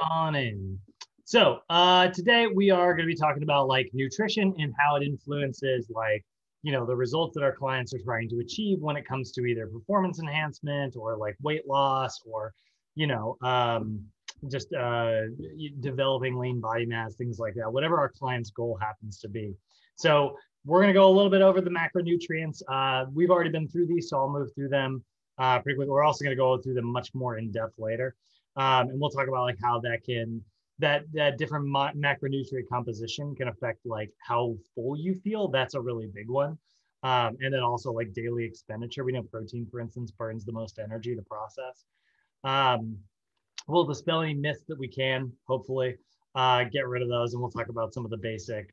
On in. So today we are going to be talking about like nutrition and how it influences like, the results that our clients are trying to achieve when it comes to either performance enhancement or like weight loss or, you know, um, just developing lean body mass, things like that, whatever our client's goal happens to be. So we're going to go a little bit over the macronutrients. We've already been through these, so I'll move through them pretty quickly. We're also going to go through them much more in depth later. And we'll talk about like how that different macronutrient composition can affect like how full you feel. That's a really big one. And then also like daily expenditure. We know protein, for instance, burns the most energy to process. Um, we'll dispel any myths that we can, hopefully, get rid of those, and we'll talk about some of the basic,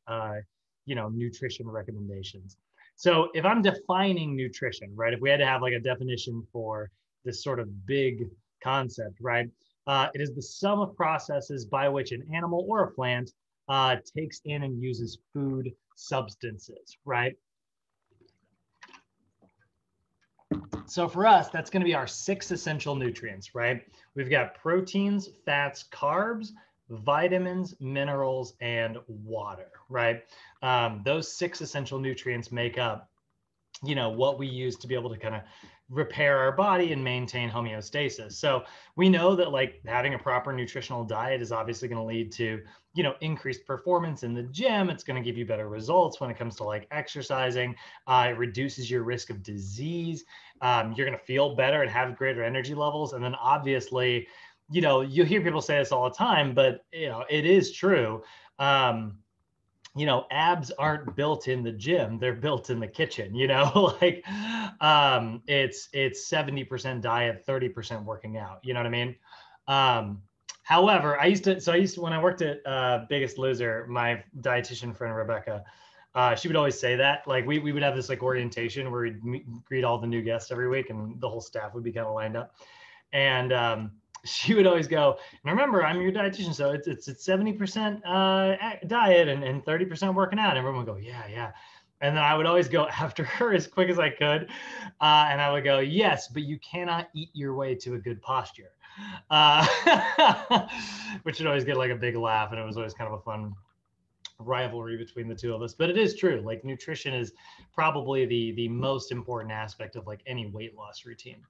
nutrition recommendations. So if I'm defining nutrition, right, if we had to have like a definition for this sort of big concept, right, it is the sum of processes by which an animal or a plant takes in and uses food substances, right? So for us, that's going to be our 6 essential nutrients, right? We've got proteins, fats, carbs, vitamins, minerals, and water, right? Those 6 essential nutrients make up, what we use to be able to kind of repair our body and maintain homeostasis. So we know that like having a proper nutritional diet is obviously going to lead to, increased performance in the gym. It's going to give you better results when it comes to like exercising. It reduces your risk of disease. You're going to feel better and have greater energy levels. And then obviously, you hear people say this all the time, but it is true. Abs aren't built in the gym, they're built in the kitchen, like it's 70% diet, 30% working out, you know what I mean? However, I used to when I worked at Biggest Loser, my dietitian friend Rebecca, she would always say that like we would have this like orientation where we'd greet all the new guests every week and the whole staff would be kind of lined up, and she would always go, and remember, I'm your dietitian, so it's 70% diet and 30% working out. And everyone would go, yeah. And then I would always go after her as quick as I could. And I would go, yes, but you cannot eat your way to a good posture. Uh, which would always get like a big laugh. And it was always kind of a fun rivalry between the two of us. But it is true. Like nutrition is probably the most important aspect of like any weight loss routine.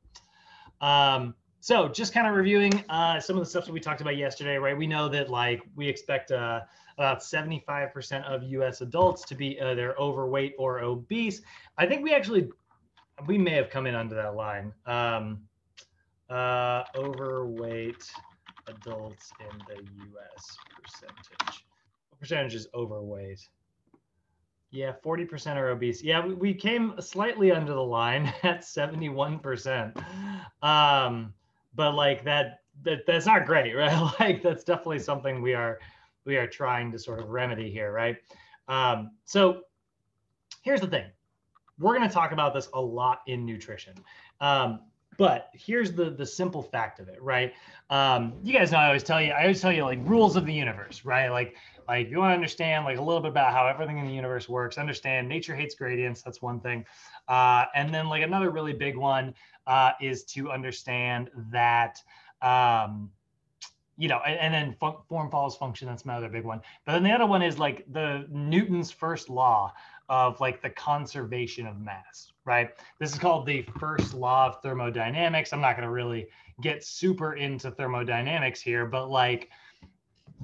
So just kind of reviewing some of the stuff that we talked about yesterday, right? We know that like we expect about 75% of US adults to be either overweight or obese. I think we may have come in under that line. Overweight adults in the US percentage. What percentage is overweight? Yeah, 40% are obese. Yeah, we came slightly under the line at 71%. But like that's not great, right? Like that's definitely something we are trying to sort of remedy here, right? So here's the thing. We're going to talk about this a lot in nutrition. But here's the simple fact of it, right? You guys know I always tell you like rules of the universe, right? Like if you want to understand like a little bit about how everything in the universe works, understand nature hates gradients. That's one thing. And then like another really big one is to understand that, and then form follows function. That's my other big one. But then the other one is like the Newton's first law of like the conservation of mass, right? This is called the first law of thermodynamics. I'm not going to really get super into thermodynamics here, but like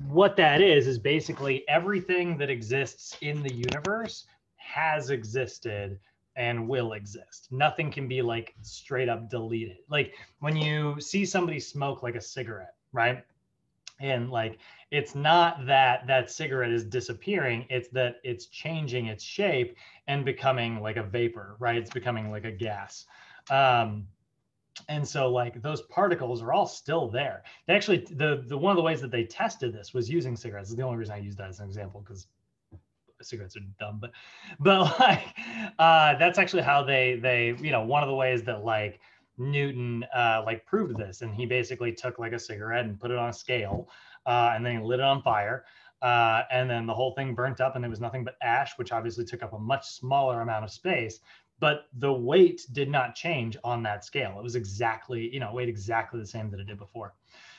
what that is basically everything that exists in the universe has existed and will exist. Nothing can be like straight up deleted. Like when you see somebody smoke like a cigarette, right? And like it's not that cigarette is disappearing, it's that it's changing its shape and becoming like a vapor, right? It's becoming like a gas. And so like those particles are all still there. They actually the one of the ways that they tested this was using cigarettes. This is the only reason I use that as an example, because cigarettes are dumb, but like that's actually how they one of the ways that like Newton like proved this. And he basically took like a cigarette and put it on a scale, and then he lit it on fire, and then the whole thing burnt up and there was nothing but ash, which obviously took up a much smaller amount of space. but the weight did not change on that scale. It was exactly, you know, weighed exactly the same that it did before.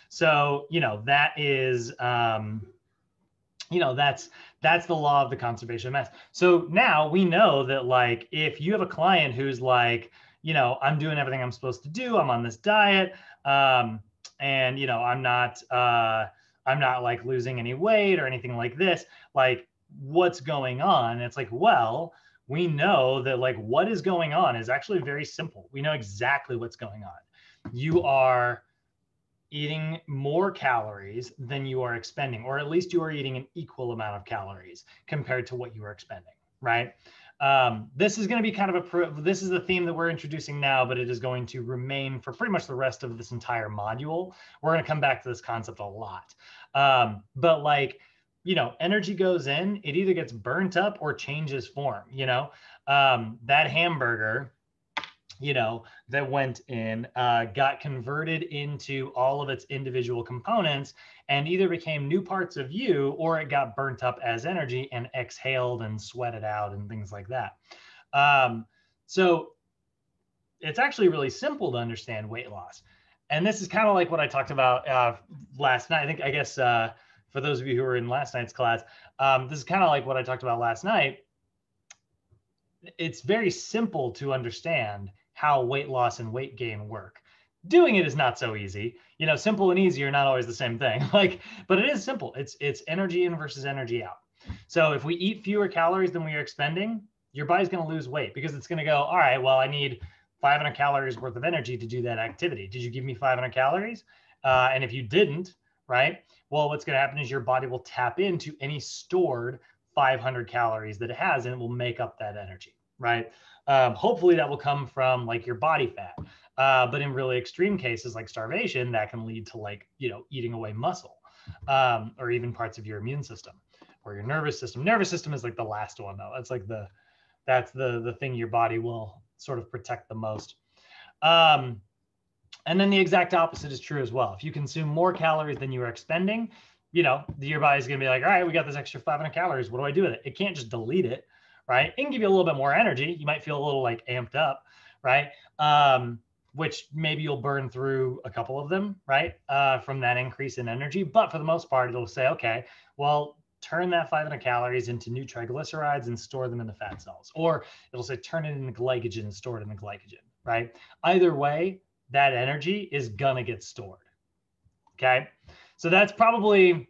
So, you know, that is, you know, that's the law of the conservation of mass. So now we know that, like, if you have a client who's like, you know, I'm doing everything I'm supposed to do, I'm on this diet, and you know, I'm not like losing any weight or anything like this, like, what's going on? It's like, well, we know that, like, what is going on is actually very simple. We know exactly what's going on. You are eating more calories than you are expending, or at least you are eating an equal amount of calories compared to what you are expending, right? This is going to be kind of this is the theme that we're introducing now, but it is going to remain for pretty much the rest of this entire module. We're going to come back to this concept a lot. But like, you know, energy goes in, it either gets burnt up or changes form, you know. That hamburger, you know, that went in, got converted into all of its individual components and either became new parts of you, or it got burnt up as energy and exhaled and sweated out and things like that. So it's actually really simple to understand weight loss. And this is kind of like what I talked about last night. I guess for those of you who were in last night's class, this is kind of like what I talked about last night. It's very simple to understand how weight loss and weight gain work. Doing it is not so easy. You know, simple and easy are not always the same thing. Like, but it is simple. It's energy in versus energy out. So if we eat fewer calories than we are expending, your body's going to lose weight, because it's going to go, all right, well, I need 500 calories worth of energy to do that activity. Did you give me 500 calories? And if you didn't, right, well, what's going to happen is your body will tap into any stored 500 calories that it has, and it will make up that energy, right? Hopefully that will come from like your body fat. But in really extreme cases like starvation, that can lead to, like, you know, eating away muscle, or even parts of your immune system or your nervous system. Nervous system is like the last one though. That's like that's the thing your body will sort of protect the most. And then the exact opposite is true as well. If you consume more calories than you are expending, you know, your body's going to be like, all right, we got this extra 500 calories. What do I do with it? It can't just delete it, right? It can give you a little bit more energy. You might feel a little like amped up, right? Which maybe you'll burn through a couple of them, right? From that increase in energy. But for the most part, it'll say, okay, well, turn that 500 calories into new triglycerides and store them in the fat cells. Or it'll say, turn it into glycogen and store it in the glycogen, right? Either way, that energy is gonna get stored, okay? So that's probably,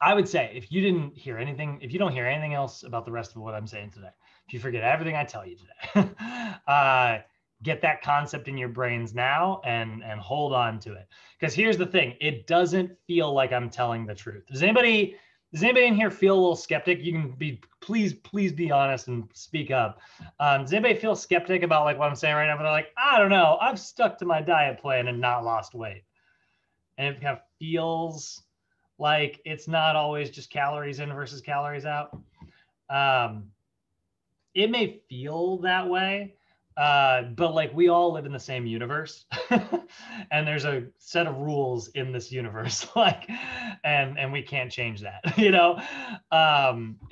I would say, if you don't hear anything else about the rest of what I'm saying today, if you forget everything I tell you today, get that concept in your brains now and hold on to it. Because here's the thing, it doesn't feel like I'm telling the truth. Does anybody in here feel a little skeptic? You can be, please be honest and speak up. Does anybody feel skeptic about like what I'm saying right now? But they're like, I don't know, I've stuck to my diet plan and not lost weight. And it kind of feels like it's not always just calories in versus calories out. It may feel that way, but like we all live in the same universe and there's a set of rules in this universe, like, and we can't change that, you know.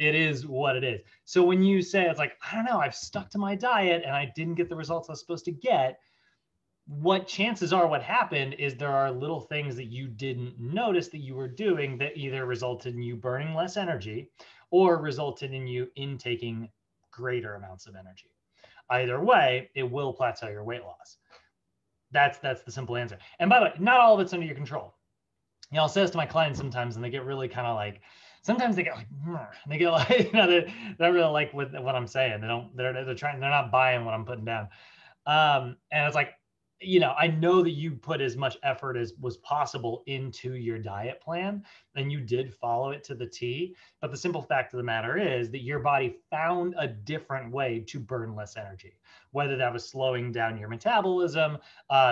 It is what it is. So when you say, it's like, I don't know, I've stuck to my diet and I didn't get the results I was supposed to get, what chances are what happened is there are little things that you didn't notice that you were doing that either resulted in you burning less energy or resulted in you intaking greater amounts of energy. Either way, it will plateau your weight loss. That's the simple answer. And by the way, not all of it's under your control. You know, I'll say this to my clients sometimes, and they get really kind of like, sometimes they get like, they get like, you know, they don't really like what I'm saying. They're not buying what I'm putting down. And it's like, you know, I know that you put as much effort as was possible into your diet plan, and you did follow it to the T. But the simple fact of the matter is that your body found a different way to burn less energy, whether that was slowing down your metabolism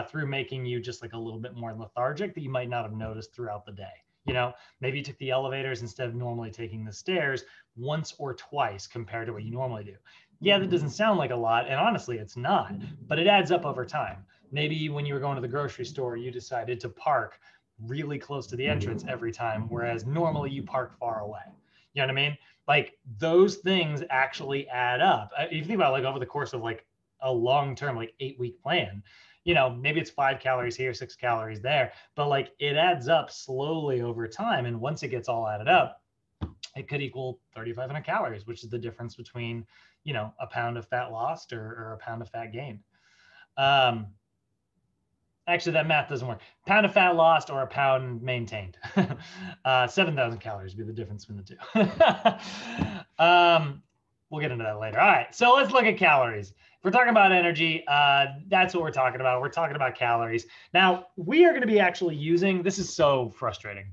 through making you just like a little bit more lethargic that you might not have noticed throughout the day. You know, maybe you took the elevators instead of normally taking the stairs once or twice compared to what you normally do. Yeah, that doesn't sound like a lot, and honestly, it's not, but it adds up over time. Maybe when you were going to the grocery store, you decided to park really close to the entrance every time, whereas normally you park far away. You know what I mean? Like those things actually add up. If you think about like over the course of like a long-term, like 8-week plan, you know, maybe it's 5 calories here, 6 calories there, but like it adds up slowly over time. And once it gets all added up, it could equal 3,500 calories, which is the difference between, you know, a pound of fat lost or a pound of fat gained. Actually, that math doesn't work. Pound of fat lost or a pound maintained. 7,000 calories would be the difference between the two. We'll get into that later. All right, so let's look at calories. If we're talking about energy, that's what we're talking about. We're talking about calories. Now, we are going to be actually using, this is so frustrating.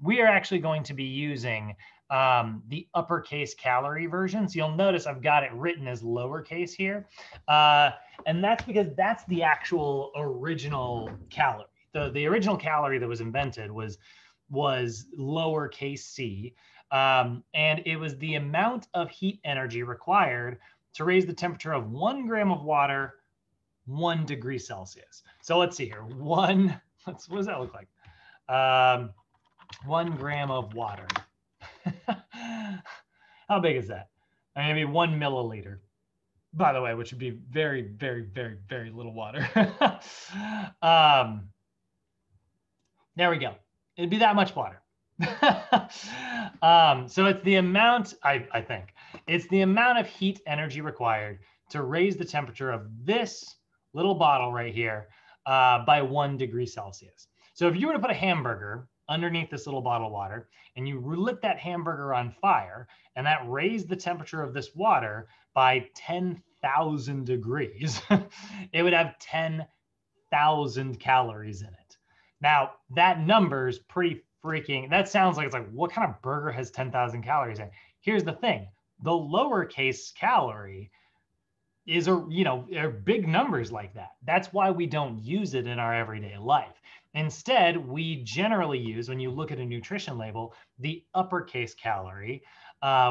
We are actually going to be using the uppercase calorie version. So you'll notice I've got it written as lowercase here. And that's because that's the actual original calorie. The original calorie that was invented was lowercase c. And it was the amount of heat energy required to raise the temperature of 1 gram of water 1 degree Celsius. So let's see here. What does that look like? 1 gram of water. How big is that? I mean, maybe 1 milliliter, by the way, which would be very, very, very, very little water. There we go. It'd be that much water. So it's the amount, I think, it's the amount of heat energy required to raise the temperature of this little bottle right here by 1 degree Celsius. So if you were to put a hamburger underneath this little bottle of water and you lit that hamburger on fire and that raised the temperature of this water by 10,000 degrees, it would have 10,000 calories in it. Now, that number is pretty freaking, that sounds like it's like, what kind of burger has 10,000 calories in? Here's the thing. The lowercase calorie is are big numbers like that. That's why we don't use it in our everyday life. Instead, we generally use, when you look at a nutrition label, the uppercase calorie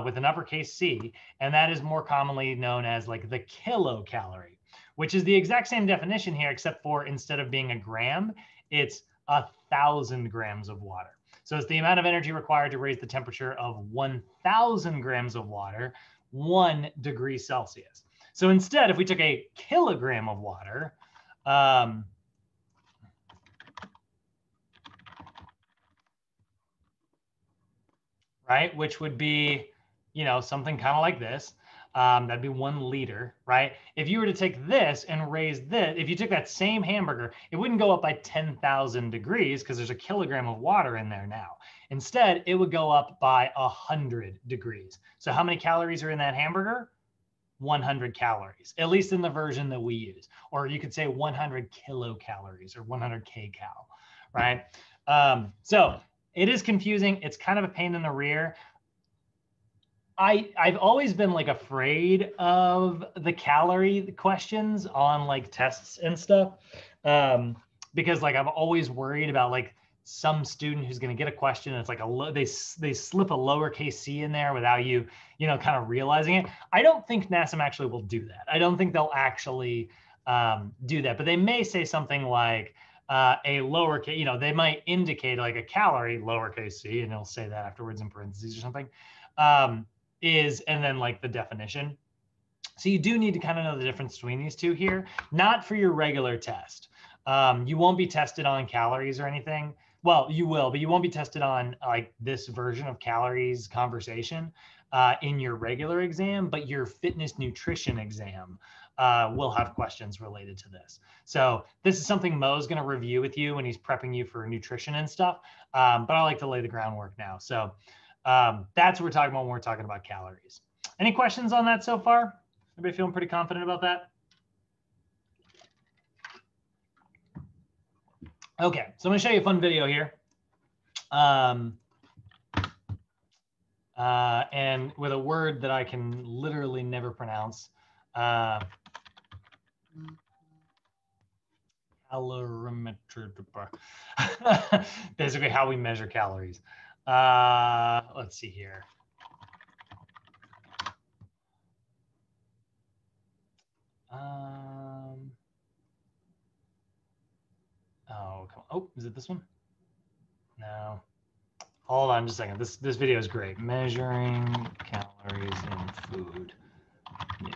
with an uppercase C, and that is more commonly known as like the kilocalorie, which is the exact same definition here, except for instead of being a gram, it's 1,000 grams of water. So it's the amount of energy required to raise the temperature of 1,000 grams of water 1 degree Celsius. So instead, if we took a kilogram of water, right, which would be, something kind of like this, that'd be 1 liter, right? If you were to take this and raise this, if you took that same hamburger, it wouldn't go up by 10,000 degrees because there's a kilogram of water in there now. Instead, it would go up by 100 degrees. So how many calories are in that hamburger? 100 calories, at least in the version that we use. Or you could say 100 kilocalories or 100 kcal, right? So it is confusing. It's kind of a pain in the rear. I've always been like afraid of the calorie questions on like tests and stuff, because like I'm always worried about like some student who's going to get a question and it's like they slip a lowercase c in there without you kind of realizing it. I don't think NASM actually will do that. I don't think they'll actually do that, but they may say something like a lowercase, they might indicate like a calorie lowercase c, and they'll say that afterwards in parentheses or something, and then like the definition. So you do need to kind of know the difference between these two here, not for your regular test. You won't be tested on calories or anything. Well, you will, but you won't be tested on like this version of calories conversation in your regular exam, but your fitness nutrition exam will have questions related to this. So this is something Mo's going to review with you when he's prepping you for nutrition and stuff. But I like to lay the groundwork now. So that's what we're talking about when we're talking about calories. Any questions on that so far? Everybody feeling pretty confident about that? Okay, so I'm going to show you a fun video here. And with a word that I can literally never pronounce. Calorimeter. Basically how we measure calories. Let's see here. Oh, come on. Oh, is it this one? No. Hold on just a second. This video is great. Measuring calories in food news.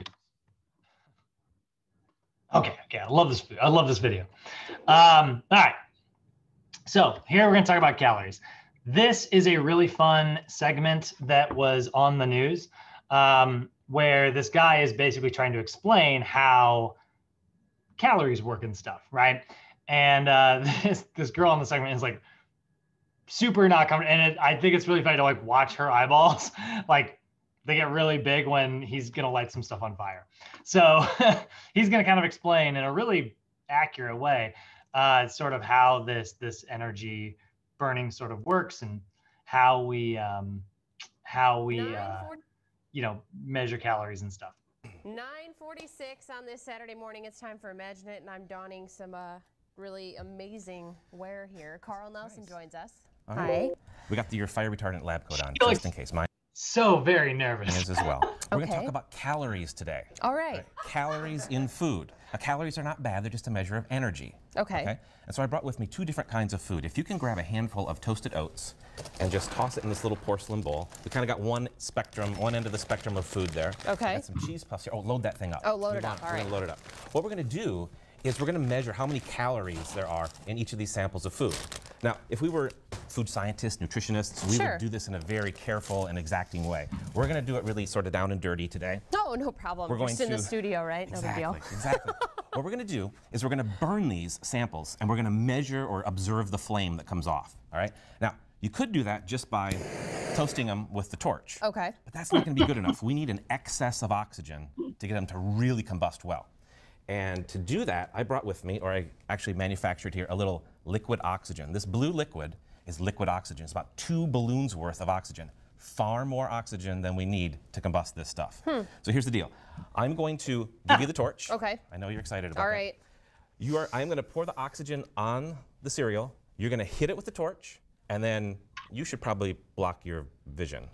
Okay, I love this. I love this video. All right. So here we're going to talk about calories. This is a really fun segment that was on the news, where this guy is basically trying to explain how calories work and stuff, right? And this girl on the segment is like super not comfortable, and I think it's really funny to like watch her eyeballs, like they get really big when he's gonna light some stuff on fire. So he's gonna kind of explain in a really accurate way, sort of how this energy burning sort of works and how we you know, measure calories and stuff. 9:46 on this Saturday morning. It's time for Imagine It, and I'm donning some really amazing wear here. Carl Nelson joins us. Hi. We got your fire retardant lab coat on, just in case. Mine So very nervous. is as well. We're going to talk about calories today. All right. Calories in food. Now, calories are not bad. They're just a measure of energy. Okay. And so I brought with me 2 different kinds of food. If you can grab a handful of toasted oats and just toss it in this little porcelain bowl, we kind of got one end of the spectrum of food there. Okay. Got some cheese puffs here. Oh, load that thing up. Oh, load it up. All right. We're going to load it up. What we're going to do is we're going to measure how many calories there are in each of these samples of food. Now, if we were food scientists, nutritionists, we would do this in a very careful and exacting way. We're going to do it really sort of down and dirty today. No, no problem. We're going just in the studio, right? No big deal. Exactly. What we're going to do is we're going to burn these samples, and we're going to measure or observe the flame that comes off. All right. Now, you could do that just by toasting them with the torch. Okay. But that's not going to be good enough. We need an excess of oxygen to get them to really combust well. And to do that, I brought with me, or I actually manufactured here, a little liquid oxygen. This blue liquid is liquid oxygen. It's about 2 balloons worth of oxygen. Far more oxygen than we need to combust this stuff. So here's the deal. I'm going to give you the torch. Okay. I know you're excited about All right. that. I'm going to pour the oxygen on the cereal. You're going to hit it with the torch, and then you should probably block your vision.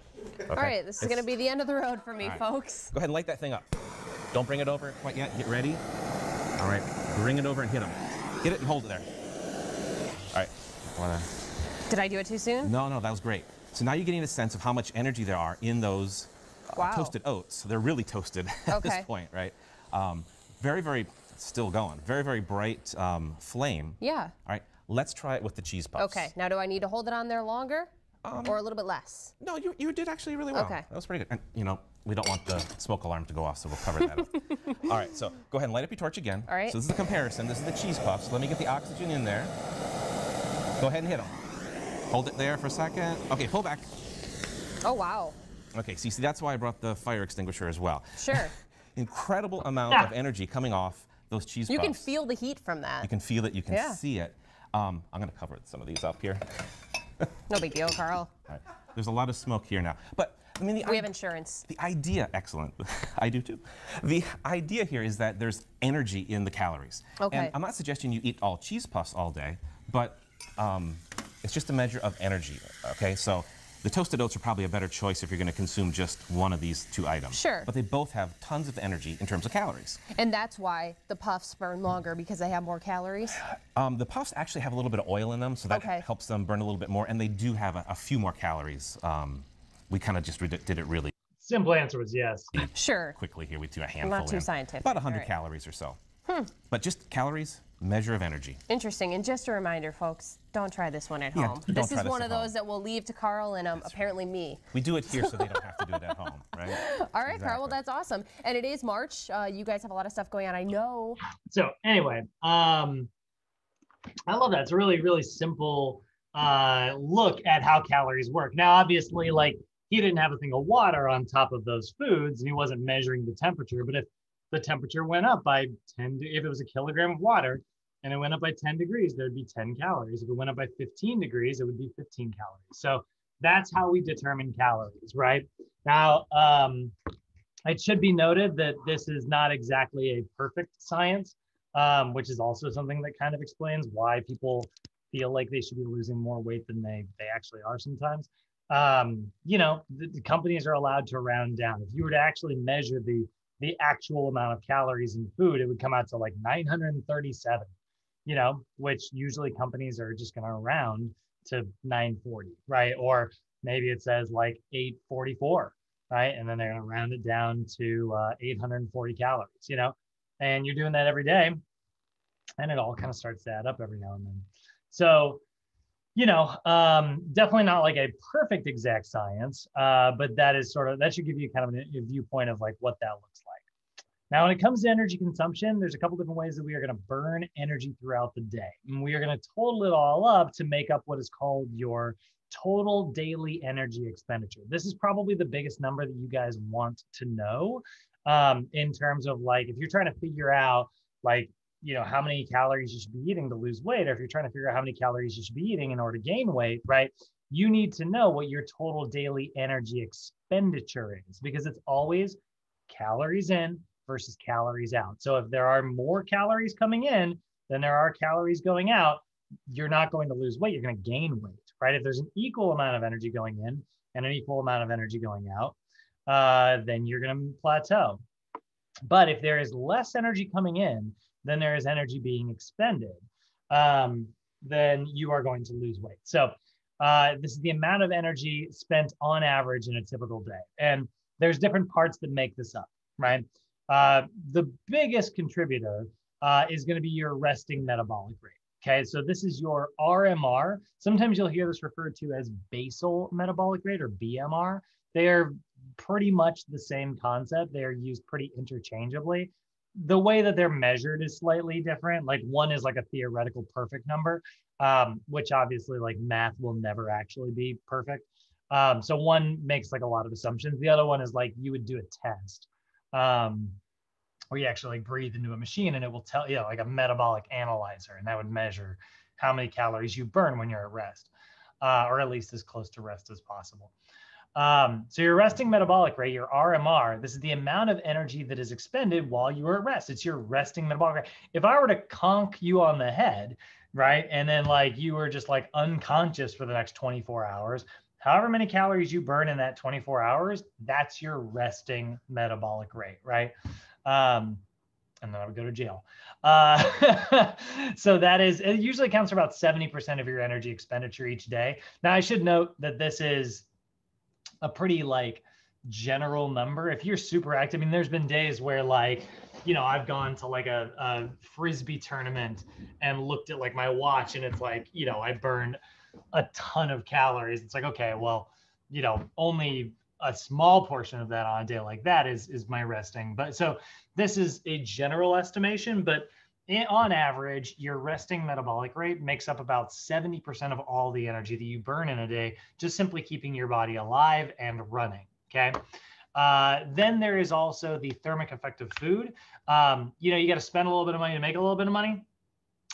Okay? All right. This is going to be the end of the road for me, folks. Go ahead and light that thing up. Don't bring it over quite yet. Get ready. All right. Bring it over and hit them. Hit it and hold it there. All right. Did I do it too soon? No, that was great. So now you're getting a sense of how much energy there are in those toasted oats. They're really toasted at this point, right? Very, very still going. Very, very bright flame. Yeah. All right. Let's try it with the cheese puffs. Okay. Now, do I need to hold it on there longer or a little bit less? No, you did actually really well. Okay. That was pretty good. And, you know, we don't want the smoke alarm to go off, so we'll cover that up. All right, so go ahead and light up your torch again. All right. So this is the comparison. This is the cheese puffs. Let me get the oxygen in there. Go ahead and hit them. Hold it there for a second. Okay, pull back. Oh, wow. Okay, see, that's why I brought the fire extinguisher as well. Sure. Incredible amount of energy coming off those cheese puffs. You can feel the heat from that. You can feel it. You can see it. I'm going to cover some of these up here. No big deal, Carl. All right. There's a lot of smoke here now. But I mean, we have insurance. The idea, excellent. I do too. The idea here is that there's energy in the calories. Okay. And I'm not suggesting you eat all cheese puffs all day, but it's just a measure of energy, okay? So the toasted oats are probably a better choice if you're going to consume just one of these 2 items. Sure. But they both have tons of energy in terms of calories. And that's why the puffs burn longer, because they have more calories? The puffs actually have a little bit of oil in them, so that helps them burn a little bit more, and they do have a few more calories. We kind of just did it really. Simple answer was yes. Sure. Quickly here, we do a handful. Not too scientific. About 100 calories or so. But just calories, measure of energy. Interesting. And just a reminder, folks, don't try this one at home. This is one of those that we'll leave to Carl and apparently me. We do it here so they don't have to do it at home, right? All right, Carl, well, that's awesome. And it is March. You guys have a lot of stuff going on, I know. So anyway, I love that. It's a really, really simple look at how calories work. Now, obviously, like, he didn't have a thing of water on top of those foods, and he wasn't measuring the temperature. But if the temperature went up by 10, if it was a kilogram of water and it went up by 10 degrees, there'd be 10 calories. If it went up by 15 degrees, it would be 15 calories. So that's how we determine calories, right? Now, it should be noted that this is not exactly a perfect science, which is also something that kind of explains why people feel like they should be losing more weight than they actually are sometimes. You know, the companies are allowed to round down. If you were to actually measure the actual amount of calories in food, it would come out to like 937, you know, which usually companies are just going to round to 940, right? Or maybe it says like 844, right? And then they're going to round it down to 840 calories, you know, and you're doing that every day. And it all kind of starts to add up every now and then. So, you know, definitely not like a perfect exact science, but that is sort of, that should give you kind of a viewpoint of like what that looks like. Now, when it comes to energy consumption, there's a couple different ways that we are going to burn energy throughout the day. And we are going to total it all up to make up what is called your total daily energy expenditure. This is probably the biggest number that you guys want to know, in terms of like, if you're trying to figure out like, you know, how many calories you should be eating to lose weight, or if you're trying to figure out how many calories you should be eating in order to gain weight, right? You need to know what your total daily energy expenditure is, because it's always calories in versus calories out. So if there are more calories coming in than there are calories going out, you're not going to lose weight, you're going to gain weight, right? If there's an equal amount of energy going in and an equal amount of energy going out, then you're going to plateau. But if there is less energy coming in than there is energy being expended, then you are going to lose weight. So this is the amount of energy spent on average in a typical day. And there's different parts that make this up, right? The biggest contributor is going to be your resting metabolic rate. Okay, so this is your RMR. Sometimes you'll hear this referred to as basal metabolic rate, or BMR. They are pretty much the same concept. They are used pretty interchangeably. The way that they're measured is slightly different. Like one is like a theoretical perfect number, which obviously like math will never actually be perfect. So one makes like a lot of assumptions. The other one is like you would do a test where you actually like breathe into a machine and it will tell you, like a metabolic analyzer, and that would measure how many calories you burn when you're at rest, or at least as close to rest as possible. So your resting metabolic rate, your RMR, this is the amount of energy that is expended while you are at rest. It's your resting metabolic rate. If I were to conk you on the head, right, and then like you were just like unconscious for the next 24 hours, however many calories you burn in that 24 hours, that's your resting metabolic rate, right? And then I would go to jail. So that is, it usually accounts for about 70% of your energy expenditure each day. Now I should note that this is a pretty like general number. If you're super active, I mean, there's been days where like, you know, I've gone to like a Frisbee tournament and looked at like my watch and it's like, you know, I burned a ton of calories. It's like, okay, well, you know, only a small portion of that on a day like that is my resting. But so this is a general estimation, but on average, your resting metabolic rate makes up about 70% of all the energy that you burn in a day, just simply keeping your body alive and running, okay? Then there is also the thermic effect of food. You know, you got to spend a little bit of money to make a little bit of money.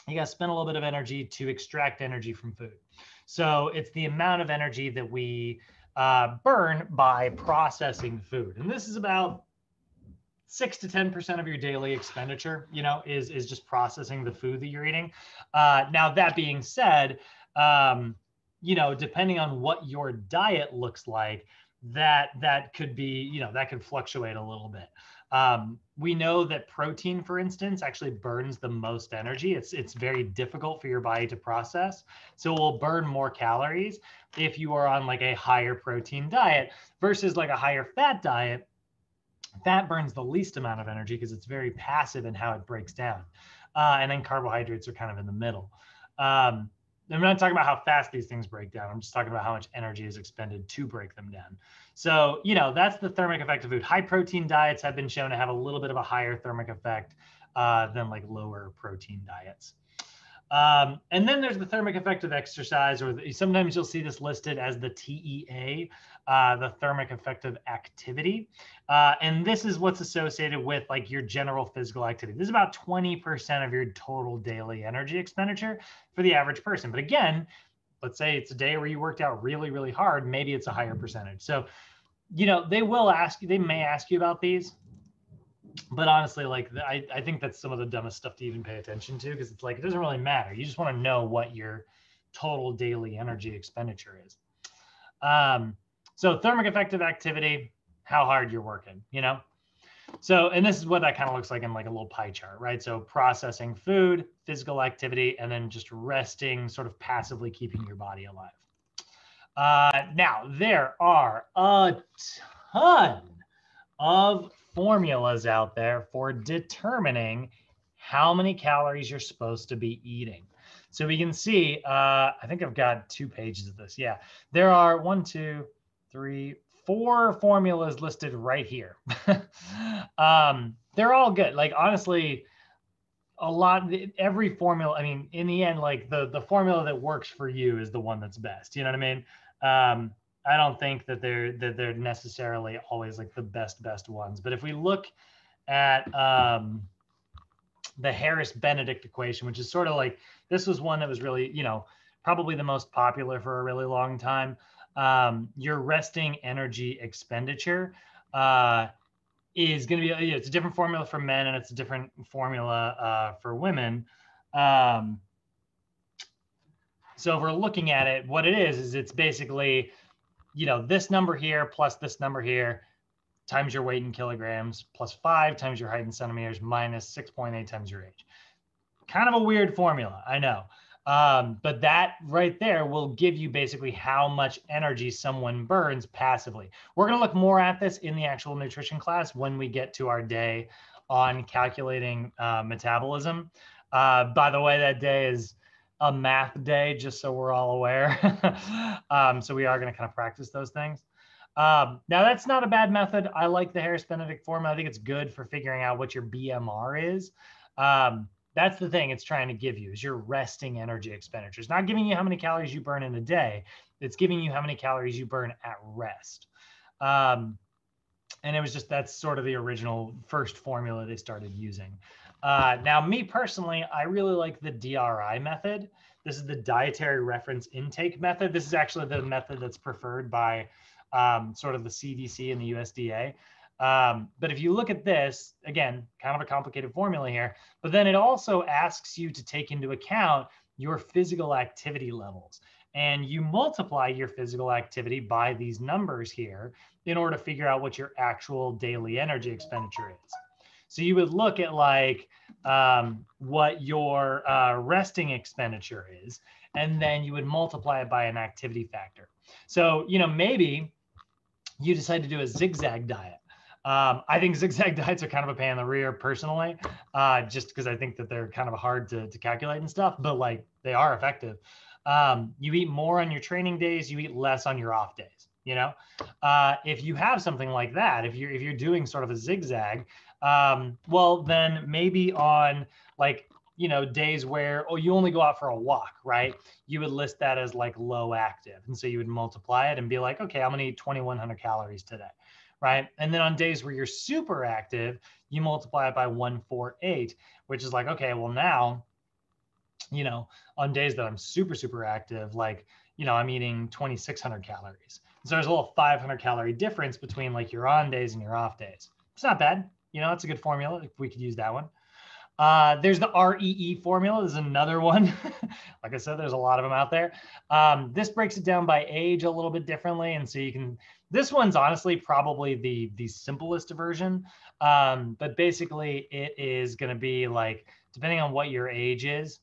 You got to spend a little bit of energy to extract energy from food. So it's the amount of energy that we burn by processing food. And this is about 6 to 10% of your daily expenditure, you know, is just processing the food that you're eating. Now, that being said, you know, depending on what your diet looks like, that could be, you know, that could fluctuate a little bit. We know that protein, for instance, actually burns the most energy. It's very difficult for your body to process. So it will burn more calories if you are on like a higher protein diet versus like a higher fat diet. Fat burns the least amount of energy because it's very passive in how it breaks down. And then carbohydrates are kind of in the middle. I'm not talking about how fast these things break down. I'm just talking about how much energy is expended to break them down. So, you know, that's the thermic effect of food. High protein diets have been shown to have a little bit of a higher thermic effect than like lower protein diets. And then there's the thermic effect of exercise, or sometimes you'll see this listed as the TEA, the thermic effect of activity. And this is what's associated with like your general physical activity. This is about 20% of your total daily energy expenditure for the average person. But again, let's say it's a day where you worked out really, really hard, maybe it's a higher percentage. So, you know, they may ask you about these. But honestly, like I think that's some of the dumbest stuff to even pay attention to, because it's like, it doesn't really matter. You just want to know what your total daily energy expenditure is. So thermic effect of activity, how hard you're working, you know? So, and this is what that kind of looks like in like a little pie chart, right? So processing food, physical activity, and then just resting, sort of passively keeping your body alive. Now, there are a ton of formulas out there for determining how many calories you're supposed to be eating. So we can see, I think I've got 2 pages of this. Yeah, there are 1, 2, 3, 4 formulas listed right here. They're all good. Like, honestly, every formula, I mean, in the end, like the formula that works for you is the one that's best. You know what I mean? I don't think that they're necessarily always like the best ones. But if we look at the Harris-Benedict equation, which is sort of like, this was one that was really, you know, probably the most popular for a really long time. Your resting energy expenditure is going to be, it's a different formula for men and it's a different formula for women. So if we're looking at it, what it is it's basically, you know, this number here plus this number here times your weight in kilograms plus 5 times your height in centimeters minus 6.8 times your age. Kind of a weird formula, I know. But that right there will give you basically how much energy someone burns passively. We're going to look more at this in the actual nutrition class when we get to our day on calculating metabolism. By the way, that day is a math day, just so we're all aware. So we are going to kind of practice those things. Now, that's not a bad method. I like the Harris-Benedict formula. I think it's good for figuring out what your BMR is. That's the thing it's trying to give you is your resting energy expenditure. It's not giving you how many calories you burn in a day. It's giving you how many calories you burn at rest. And it was just, that's sort of the original first formula they started using. Now, me personally, I really like the DRI method. This is the dietary reference intake method. This is actually the method that's preferred by sort of the CDC and the USDA. But if you look at this, again, kind of a complicated formula here, but then it also asks you to take into account your physical activity levels. And you multiply your physical activity by these numbers here in order to figure out what your actual daily energy expenditure is. So you would look at like what your resting expenditure is, and then you would multiply it by an activity factor. So, you know, maybe you decide to do a zigzag diet. I think zigzag diets are kind of a pain in the rear personally, just because I think that they're kind of hard to calculate and stuff, but like they are effective. You eat more on your training days, you eat less on your off days. You know, if you have something like that, if you're doing sort of a zigzag, well, then maybe on like, you know, days where, oh, you only go out for a walk, right? You would list that as like low active. And so you would multiply it and be like, okay, I'm going to eat 2,100 calories today, right? And then on days where you're super active, you multiply it by 148, which is like, okay, well now, you know, on days that I'm super active, like, you know, I'm eating 2,600 calories. So there's a little 500 calorie difference between like your on days and your off days. It's not bad. You know, it's a good formula if we could use that one. There's the REE formula. There's another one. Like I said, there's a lot of them out there. This breaks it down by age a little bit differently. And so you can, this one's honestly probably the simplest version. But basically it is going to be like, depending on what your age is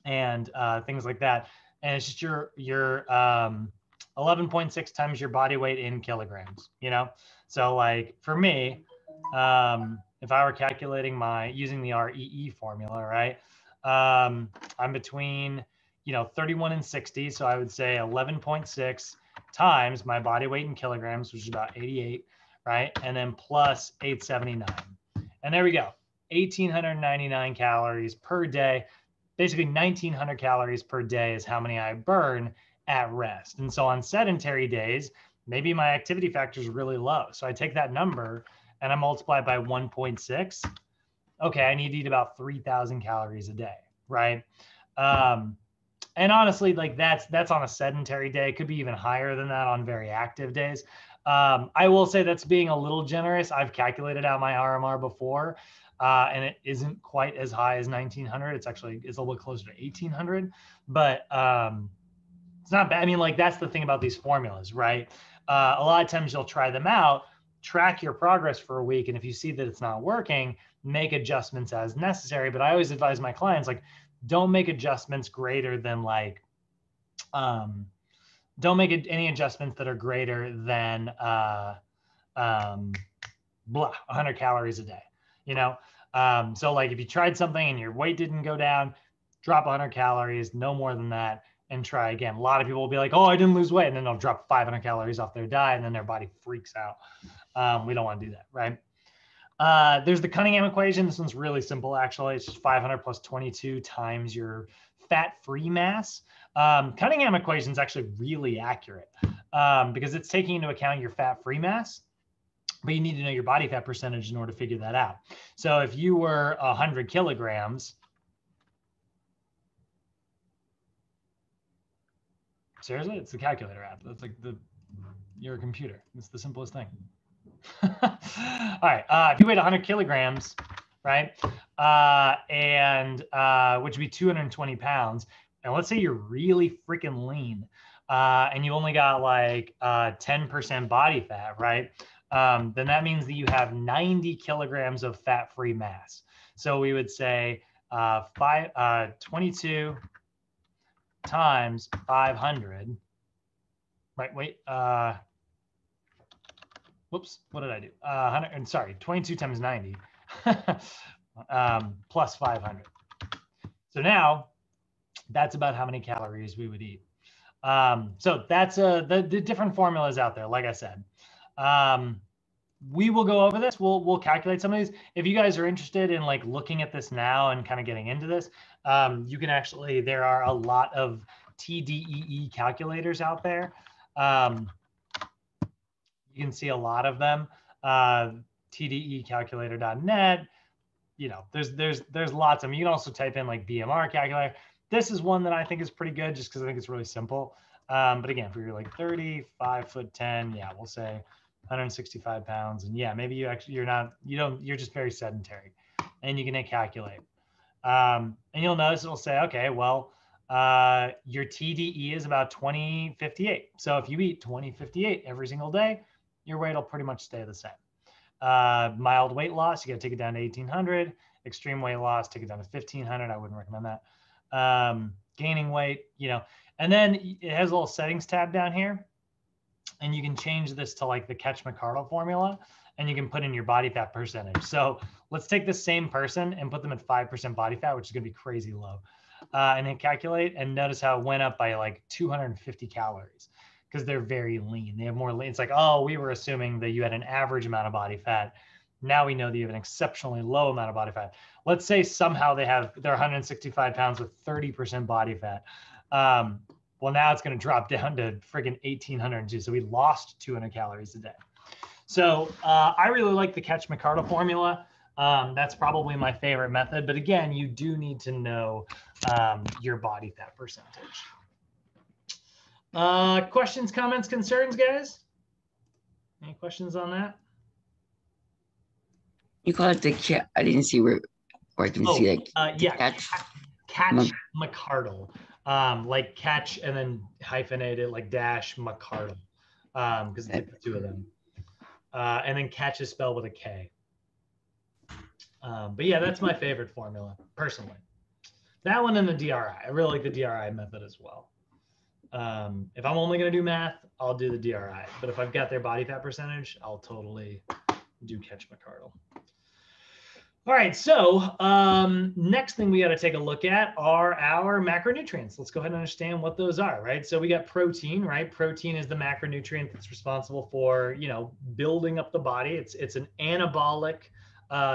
and things like that. And it's just your 11.6 times your body weight in kilograms, you know? So like for me, if I were calculating using the REE formula, right? I'm between, you know, 31 and 60. So I would say 11.6 times my body weight in kilograms, which is about 88, right? And then plus 879. And there we go. 1,899 calories per day. Basically 1,900 calories per day is how many I burn at rest. And so on sedentary days, maybe my activity factor is really low. So I take that number and I multiply it by 1.6. Okay, I need to eat about 3,000 calories a day, right? And honestly, like that's on a sedentary day. It could be even higher than that on very active days. I will say that's being a little generous. I've calculated out my RMR before, and it isn't quite as high as 1,900. It's a little bit closer to 1,800, but it's not bad. I mean, like that's the thing about these formulas, right? A lot of times you'll try them out track your progress for a week. And if you see that it's not working, make adjustments as necessary. But I always advise my clients, like, don't make adjustments greater than like, don't make any adjustments that are greater than 100 calories a day, you know? So like if you tried something and your weight didn't go down, drop 100 calories, no more than that, and try again. A lot of people will be like, oh, I didn't lose weight. And then they'll drop 500 calories off their diet and then their body freaks out. We don't want to do that, right? There's the Cunningham equation. This one's really simple, actually. It's just 500 plus 22 times your fat-free mass. Cunningham equation is actually really accurate because it's taking into account your fat-free mass, but you need to know your body fat percentage in order to figure that out. So if you were 100 kilograms, seriously, it's the calculator app. That's like you're a computer. It's the simplest thing. All right, if you weighed 100 kilograms, right, which would be 220 pounds, and let's say you're really freaking lean, and you only got like 10% body fat, right? Then that means that you have 90 kilograms of fat-free mass. So we would say 22 times 500, right? Wait, whoops, what did I do? 100, and sorry, 22 times 90 plus 500. So now that's about how many calories we would eat. So that's the different formulas out there, like I said. We will go over this. We'll calculate some of these. If you guys are interested in like looking at this now and kind of getting into this, you can actually, there are a lot of TDEE calculators out there. You can see a lot of them. TDEcalculator.net. You know, there's lots of them. You can also type in like BMR calculator. This is one that I think is pretty good just because I think it's really simple. But again, if you're like 30, 5'10", yeah, we'll say 165 pounds. And yeah, maybe you're just very sedentary and you can hit calculate. And you'll notice it'll say, okay, well, your TDE is about 2058. So if you eat 2058 every single day, your weight will pretty much stay the same. Mild weight loss, you got to take it down to 1800. Extreme weight loss, take it down to 1500. I wouldn't recommend that. Gaining weight, and then it has a little settings tab down here, and you can change this to like the Ketch-McArdle formula, and you can put in your body fat percentage. So let's take the same person and put them at 5% body fat, which is going to be crazy low, and hit calculate, and notice how it went up by like 250 calories because they're very lean. They have more lean. It's like, oh, we were assuming that you had an average amount of body fat. Now we know that you have an exceptionally low amount of body fat. Let's say somehow they're 165 pounds with 30% body fat. Well, now it's going to drop down to friggin' 1802. So we lost 200 calories a day. So I really like the Ketch-McArdle formula. That's probably my favorite method. But again, you do need to know your body fat percentage. Questions, comments, concerns, guys? Any questions on that? You call it the cat. I didn't see where I can see like yeah, Ketch-McArdle. Like catch and then hyphenated like dash McArdle, because it's the two of them. And then catch is spelled with a K. But yeah, that's my favorite formula personally. That one and the DRI. I really like the DRI method as well. If I'm only going to do math, I'll do the DRI. But if I've got their body fat percentage, I'll totally do Ketch-McArdle. All right, so next thing we got to take a look at are our macronutrients. Let's go ahead and understand what those are, right? So we got protein, right? Protein is the macronutrient that's responsible for, building up the body. It's an anabolic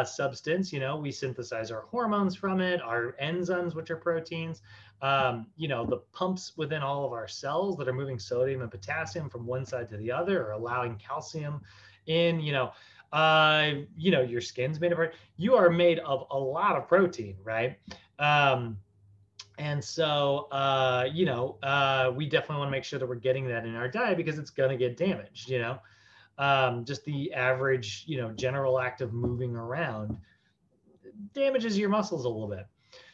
substance. We synthesize our hormones from it, our enzymes, which are proteins. The pumps within all of our cells that are moving sodium and potassium from one side to the other, or allowing calcium in, your skin's made of it. You are made of a lot of protein, right? And so, we definitely want to make sure that we're getting that in our diet because it's going to get damaged, just the average, general act of moving around damages your muscles a little bit.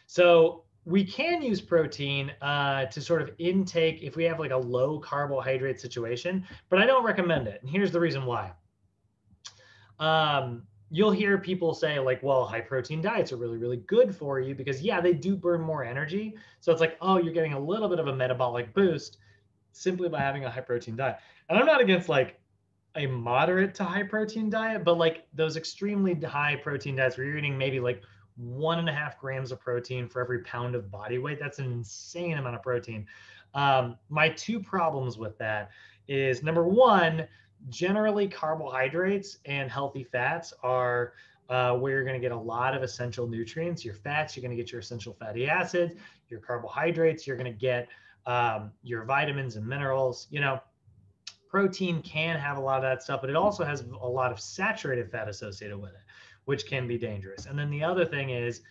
So we can use protein to sort of intake if we have like a low carbohydrate situation, but I don't recommend it. And here's the reason why. you'll hear people say like, well, high protein diets are really, really good for you because yeah, they do burn more energy. So it's like, oh, you're getting a little bit of a metabolic boost simply by having a high protein diet. And I'm not against like a moderate to high protein diet, but like those extremely high protein diets where you're eating maybe like 1.5 grams of protein for every pound of body weight. That's an insane amount of protein. My two problems with that is number one, generally carbohydrates and healthy fats are where you're going to get a lot of essential nutrients. Your fats, you're going to get your essential fatty acids. Your carbohydrates, you're going to get your vitamins and minerals. You know, protein can have a lot of that stuff, but it also has a lot of saturated fat associated with it, which can be dangerous. And then the other thing is,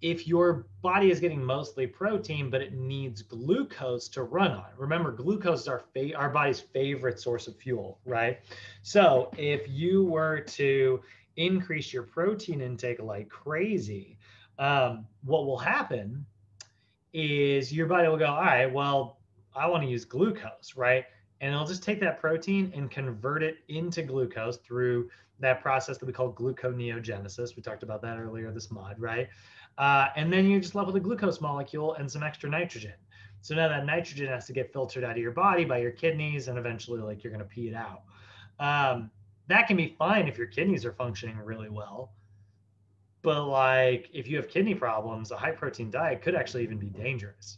if your body is getting mostly protein, but it needs glucose to run on. Remember, glucose is our body's favorite source of fuel, right? So if you were to increase your protein intake like crazy, what will happen is your body will go, all right, well, I want to use glucose, right? And it'll just take that protein and convert it into glucose through that process that we call gluconeogenesis. We talked about that earlier this mod, right? And then you're just left with a glucose molecule and some extra nitrogen. So now that nitrogen has to get filtered out of your body by your kidneys, and eventually like you're going to pee it out. That can be fine if your kidneys are functioning really well. But like if you have kidney problems, a high protein diet could actually even be dangerous.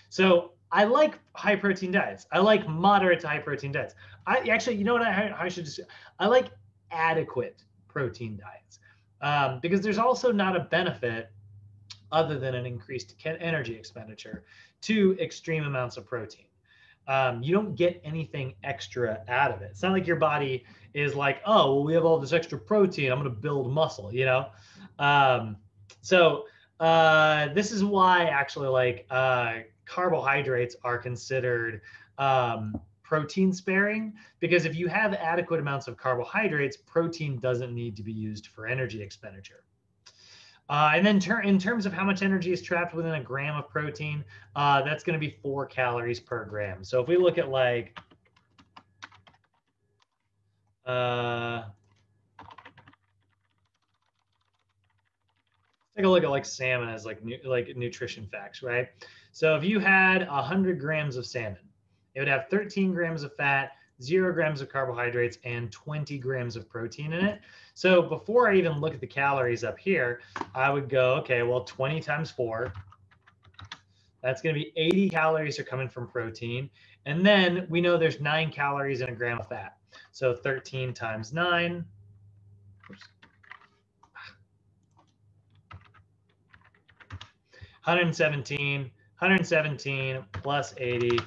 So I like high protein diets. I like moderate to high protein diets. I actually, you know what I should just, I like adequate protein diets because there's also not a benefit other than an increased energy expenditure to extreme amounts of protein. You don't get anything extra out of it. It's not like your body is like, oh, well, we have all this extra protein, I'm going to build muscle, you know? This is why actually like carbohydrates are considered protein sparing, because if you have adequate amounts of carbohydrates, protein doesn't need to be used for energy expenditure. And then in terms of how much energy is trapped within a gram of protein, that's going to be 4 calories per gram. So if we look at like, take a look at like salmon as like nutrition facts, right? So if you had 100 grams of salmon, it would have 13 grams of fat, 0 grams of carbohydrates, and 20 grams of protein in it. So before I even look at the calories up here, I would go, okay, well, 20 times 4, that's going to be 80 calories are coming from protein. And then we know there's 9 calories in a gram of fat. So 13 times 9, 117 plus 80,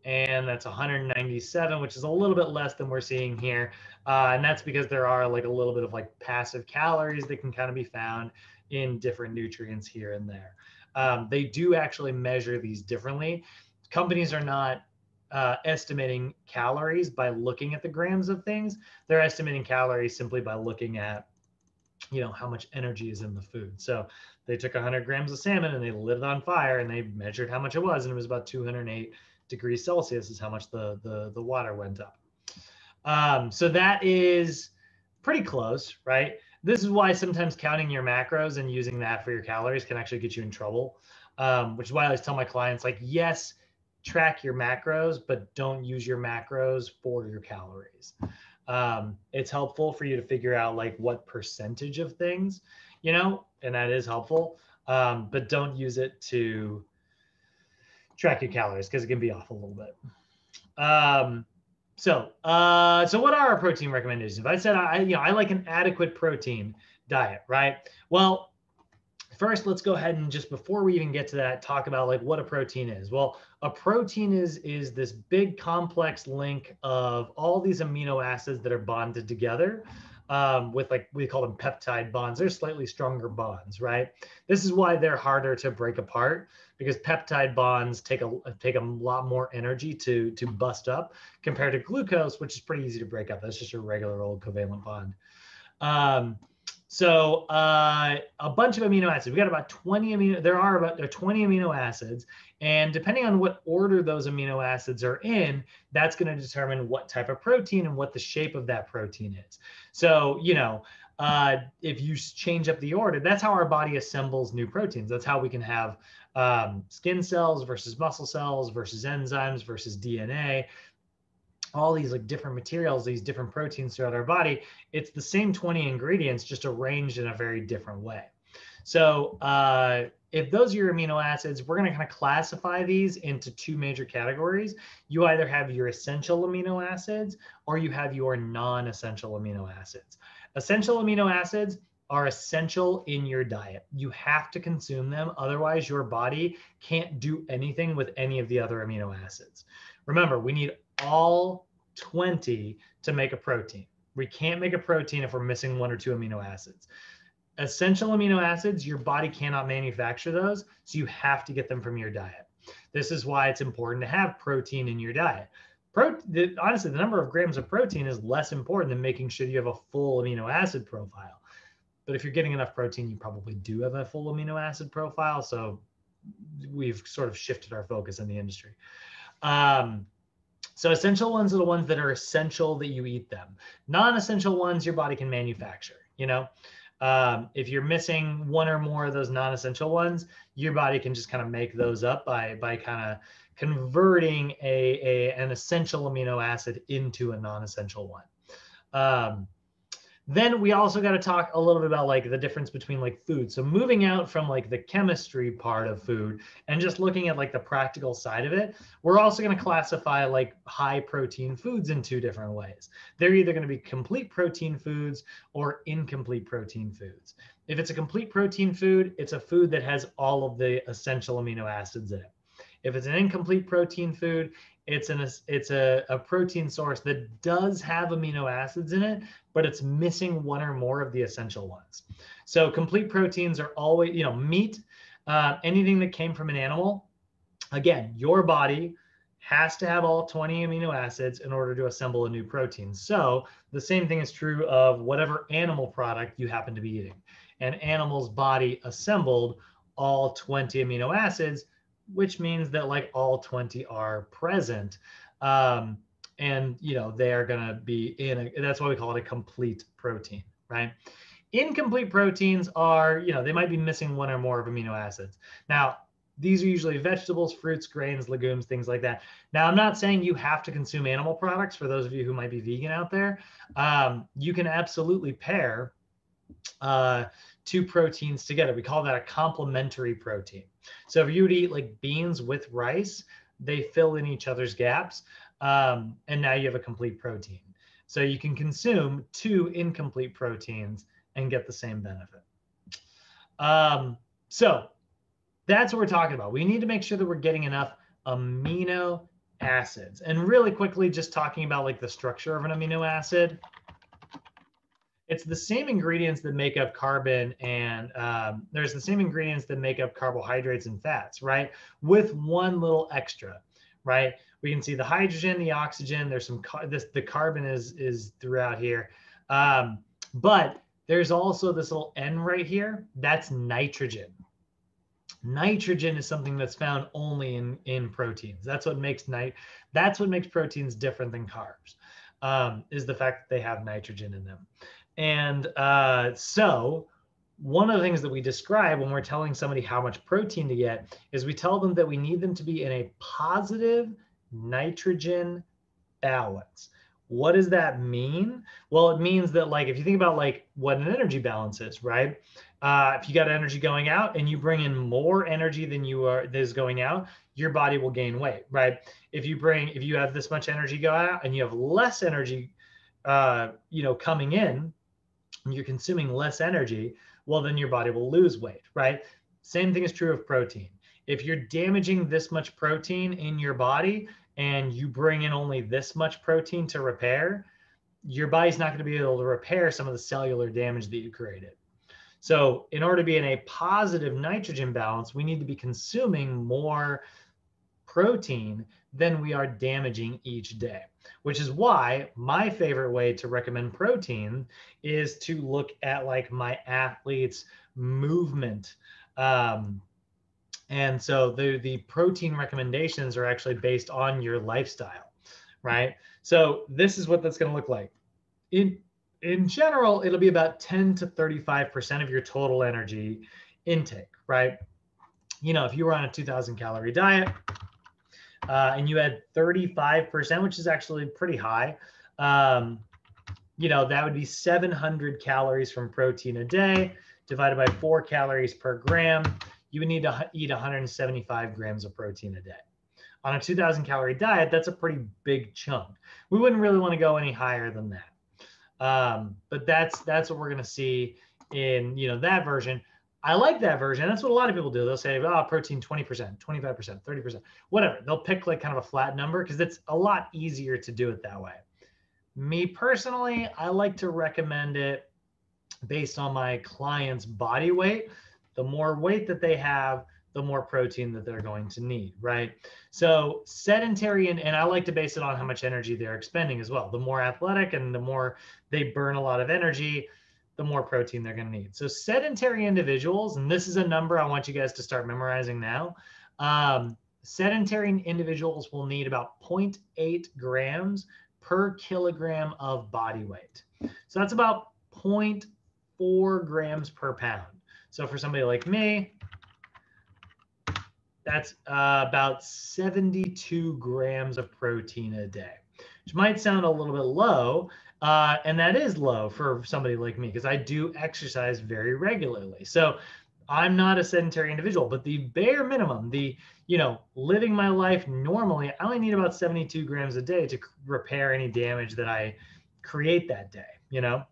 and that's 197, which is a little bit less than we're seeing here. And that's because there are like a little bit of like passive calories that can kind of be found in different nutrients here and there. They do actually measure these differently. Companies are not estimating calories by looking at the grams of things. They're estimating calories simply by looking at, you know, how much energy is in the food. So they took 100 grams of salmon and they lit it on fire and they measured how much it was, and it was about 208 degrees Celsius is how much the water went up. So that is pretty close, right? This is why sometimes counting your macros and using that for your calories can actually get you in trouble, which is why I always tell my clients, like, yes, track your macros, but don't use your macros for your calories. It's helpful for you to figure out like what percentage of things, you know, and that is helpful, but don't use it to track your calories because it can be off a little bit. So what are our protein recommendations? If I said I like an adequate protein diet, right? Well, first, let's go ahead and just before we even get to that, talk about like what a protein is. Well, a protein is this big complex link of all these amino acids that are bonded together with, like, we call them peptide bonds. They're slightly stronger bonds, right? This is why they're harder to break apart, because peptide bonds take a lot more energy to bust up compared to glucose, which is pretty easy to break up. That's just a regular old covalent bond. So a bunch of amino acids. We got about 20 there are about 20 amino acids. And depending on what order those amino acids are in, that's going to determine what type of protein and what the shape of that protein is. So, if you change up the order, that's how our body assembles new proteins. That's how we can have skin cells versus muscle cells versus enzymes versus DNA. All these like different materials, these different proteins throughout our body. It's the same 20 ingredients, just arranged in a very different way. So if those are your amino acids, we're going to kind of classify these into two major categories. You either have your essential amino acids or you have your non-essential amino acids. Essential amino acids are essential in your diet. You have to consume them. Otherwise, your body can't do anything with any of the other amino acids. Remember, we need all 20 to make a protein. We can't make a protein if we're missing one or two amino acids. Essential amino acids, your body cannot manufacture those, so you have to get them from your diet. This is why it's important to have protein in your diet. Honestly, the number of grams of protein is less important than making sure you have a full amino acid profile. But if you're getting enough protein, you probably do have a full amino acid profile. So we've sort of shifted our focus in the industry. So essential ones are the ones that are essential that you eat them. Non-essential ones your body can manufacture. If you're missing one or more of those non-essential ones, your body can just kind of make those up by kind of converting an essential amino acid into a non-essential one. Then we also got to talk a little bit about like the difference between like food. So moving out from like the chemistry part of food and just looking at like the practical side of it, we're also going to classify like high protein foods in two different ways. They're either going to be complete protein foods or incomplete protein foods. If it's a complete protein food, it's a food that has all of the essential amino acids in it. If it's an incomplete protein food, it's a protein source that does have amino acids in it, but it's missing one or more of the essential ones. So complete proteins are always, meat, anything that came from an animal. Again, your body has to have all 20 amino acids in order to assemble a new protein. So the same thing is true of whatever animal product you happen to be eating. An animal's body assembled all 20 amino acids, which means that like all 20 are present. And they are going to be that's why we call it a complete protein, right? Incomplete proteins are, they might be missing one or more of amino acids. Now, these are usually vegetables, fruits, grains, legumes, things like that. Now, I'm not saying you have to consume animal products. For those of you who might be vegan out there, you can absolutely pair two proteins together. We call that a complementary protein. So if you would eat like beans with rice, they fill in each other's gaps. And now you have a complete protein. So you can consume two incomplete proteins and get the same benefit. So that's what we're talking about. We need to make sure that we're getting enough amino acids. And really quickly, just talking about like the structure of an amino acid. It's the same ingredients that make up carbon and there's the same ingredients that make up carbohydrates and fats, right? With one little extra, right? We can see the hydrogen, the oxygen, there's some, the carbon is throughout here. But there's also this little N right here, that's nitrogen. Nitrogen is something that's found only in proteins. That's what makes proteins different than carbs, is the fact that they have nitrogen in them. And so one of the things that we describe when we're telling somebody how much protein to get is we tell them that we need them to be in a positive nitrogen balance. What does that mean? Well, it means that like, if you think about like what an energy balance is, right? If you got energy going out and you bring in more energy than that is going out, your body will gain weight, right? If you have this much energy go out and you have less energy, coming in, and you're consuming less energy, well, then your body will lose weight, right? Same thing is true of protein. If you're damaging this much protein in your body and you bring in only this much protein to repair, your body's not going to be able to repair some of the cellular damage that you created. So in order to be in a positive nitrogen balance, we need to be consuming more protein than we are damaging each day, which is why my favorite way to recommend protein is to look at like my athletes' movement. And so the protein recommendations are actually based on your lifestyle, right? So this is what that's going to look like. In general, it'll be about 10 to 35% of your total energy intake, right? You know, if you were on a 2,000 calorie diet and you had 35%, which is actually pretty high, you know, that would be 700 calories from protein a day divided by 4 calories per gram. You would need to eat 175 grams of protein a day. On a 2,000 calorie diet, that's a pretty big chunk. We wouldn't really want to go any higher than that. But that's what we're going to see in, you know, that version. I like that version. That's what a lot of people do. They'll say, oh, protein 20%, 25%, 30%, whatever. They'll pick like kind of a flat number because it's a lot easier to do it that way. Me personally, I like to recommend it based on my client's body weight. The more weight that they have, the more protein that they're going to need, right? So sedentary, and I like to base it on how much energy they're expending as well. The more athletic and the more they burn a lot of energy, the more protein they're going to need. So sedentary individuals, and this is a number I want you guys to start memorizing now. Sedentary individuals will need about 0.8 grams per kilogram of body weight. So that's about 0.4 grams per pound. So for somebody like me, that's about 72 grams of protein a day, which might sound a little bit low. And that is low for somebody like me because I do exercise very regularly. So I'm not a sedentary individual, but the bare minimum, you know, living my life normally, I only need about 72 grams a day to repair any damage that I create that day, you know.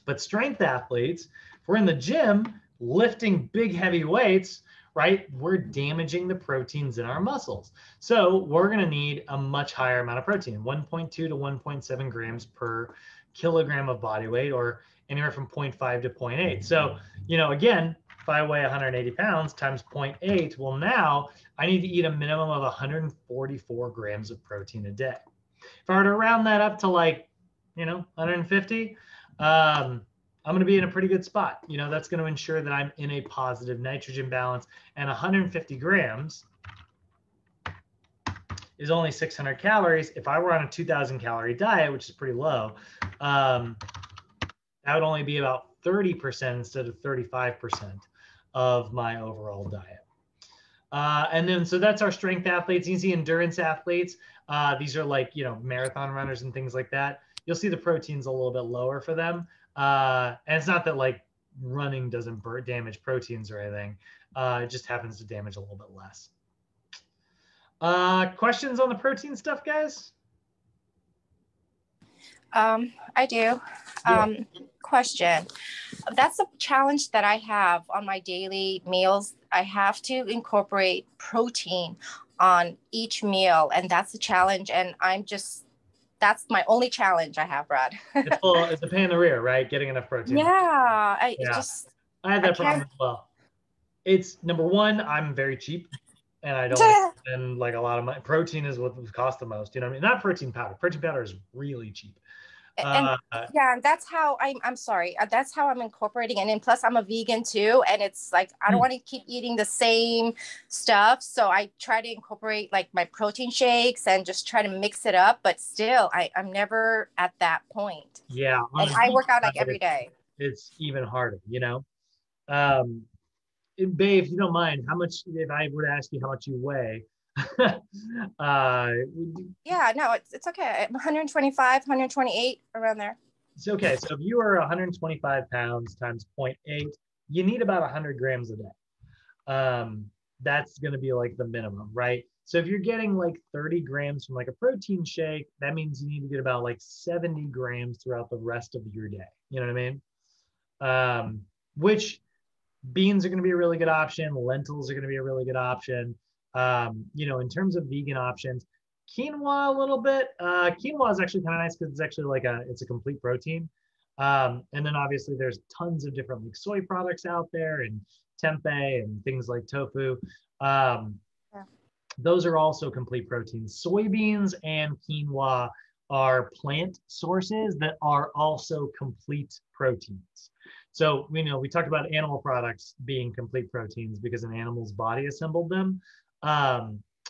But strength athletes, if we're in the gym lifting big heavy weights, right, we're damaging the proteins in our muscles. So we're going to need a much higher amount of protein, 1.2 to 1.7 grams per kilogram of body weight, or anywhere from 0.5 to 0.8. So, you know, again, if I weigh 180 pounds times 0.8, well, now I need to eat a minimum of 144 grams of protein a day. If I were to round that up to like, you know, 150, I'm going to be in a pretty good spot. You know, that's going to ensure that I'm in a positive nitrogen balance. And 150 grams is only 600 calories. If I were on a 2,000 calorie diet, which is pretty low, that would only be about 30% instead of 35% of my overall diet. And then, so that's our strength athletes. Easy endurance athletes. These are like, you know, marathon runners and things like that. You'll see the protein's a little bit lower for them. And it's not that like running doesn't damage proteins or anything. It just happens to damage a little bit less. Questions on the protein stuff, guys? I do. Yeah. Question. That's a challenge that I have on my daily meals. I have to incorporate protein on each meal, and that's a challenge. And that's my only challenge I have, Brad. It's a pain in the rear, right? Getting enough protein. Yeah, I had that problem as well. It's number one, I'm very cheap, and I don't like spend like a lot of money. Protein is what costs the most. You know what I mean? Not protein powder. Protein powder is really cheap. And yeah, that's how I'm sorry. That's how I'm incorporating it. And plus I'm a vegan too. And it's like, I don't want to keep eating the same stuff. So I try to incorporate like my protein shakes and just try to mix it up. But still, I'm never at that point. Yeah. And I work out like every day. It's even harder, you know? Babe, if you don't mind, how much, if I were to ask you how much you weigh, yeah, no, it's okay. I'm 125, 128, around there. It's okay. So if you are 125 pounds times 0.8, you need about 100 grams a day. That's going to be like the minimum, right? So if you're getting like 30 grams from like a protein shake, that means you need to get about like 70 grams throughout the rest of your day. You know what I mean? Which beans are going to be a really good option. Lentils are going to be a really good option. You know, in terms of vegan options, quinoa a little bit. Quinoa is actually kind of nice because it's actually like it's a complete protein. And then obviously there's tons of different like soy products out there and tempeh and things like tofu. Those are also complete proteins. Soybeans and quinoa are plant sources that are also complete proteins. So we talked about animal products being complete proteins because an animal's body assembled them.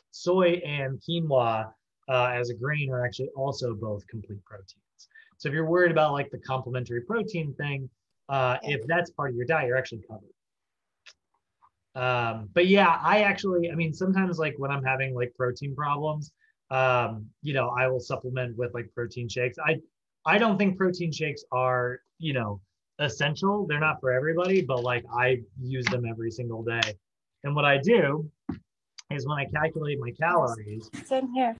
Soy and quinoa as a grain are actually also both complete proteins. So if you're worried about like the complementary protein thing, if that's part of your diet, you're actually covered. But yeah, I mean, sometimes like when I'm having like protein problems, I will supplement with like protein shakes. I don't think protein shakes are, essential. They're not for everybody, but like I use them every single day. And what I do is when I calculate my calories, Same here.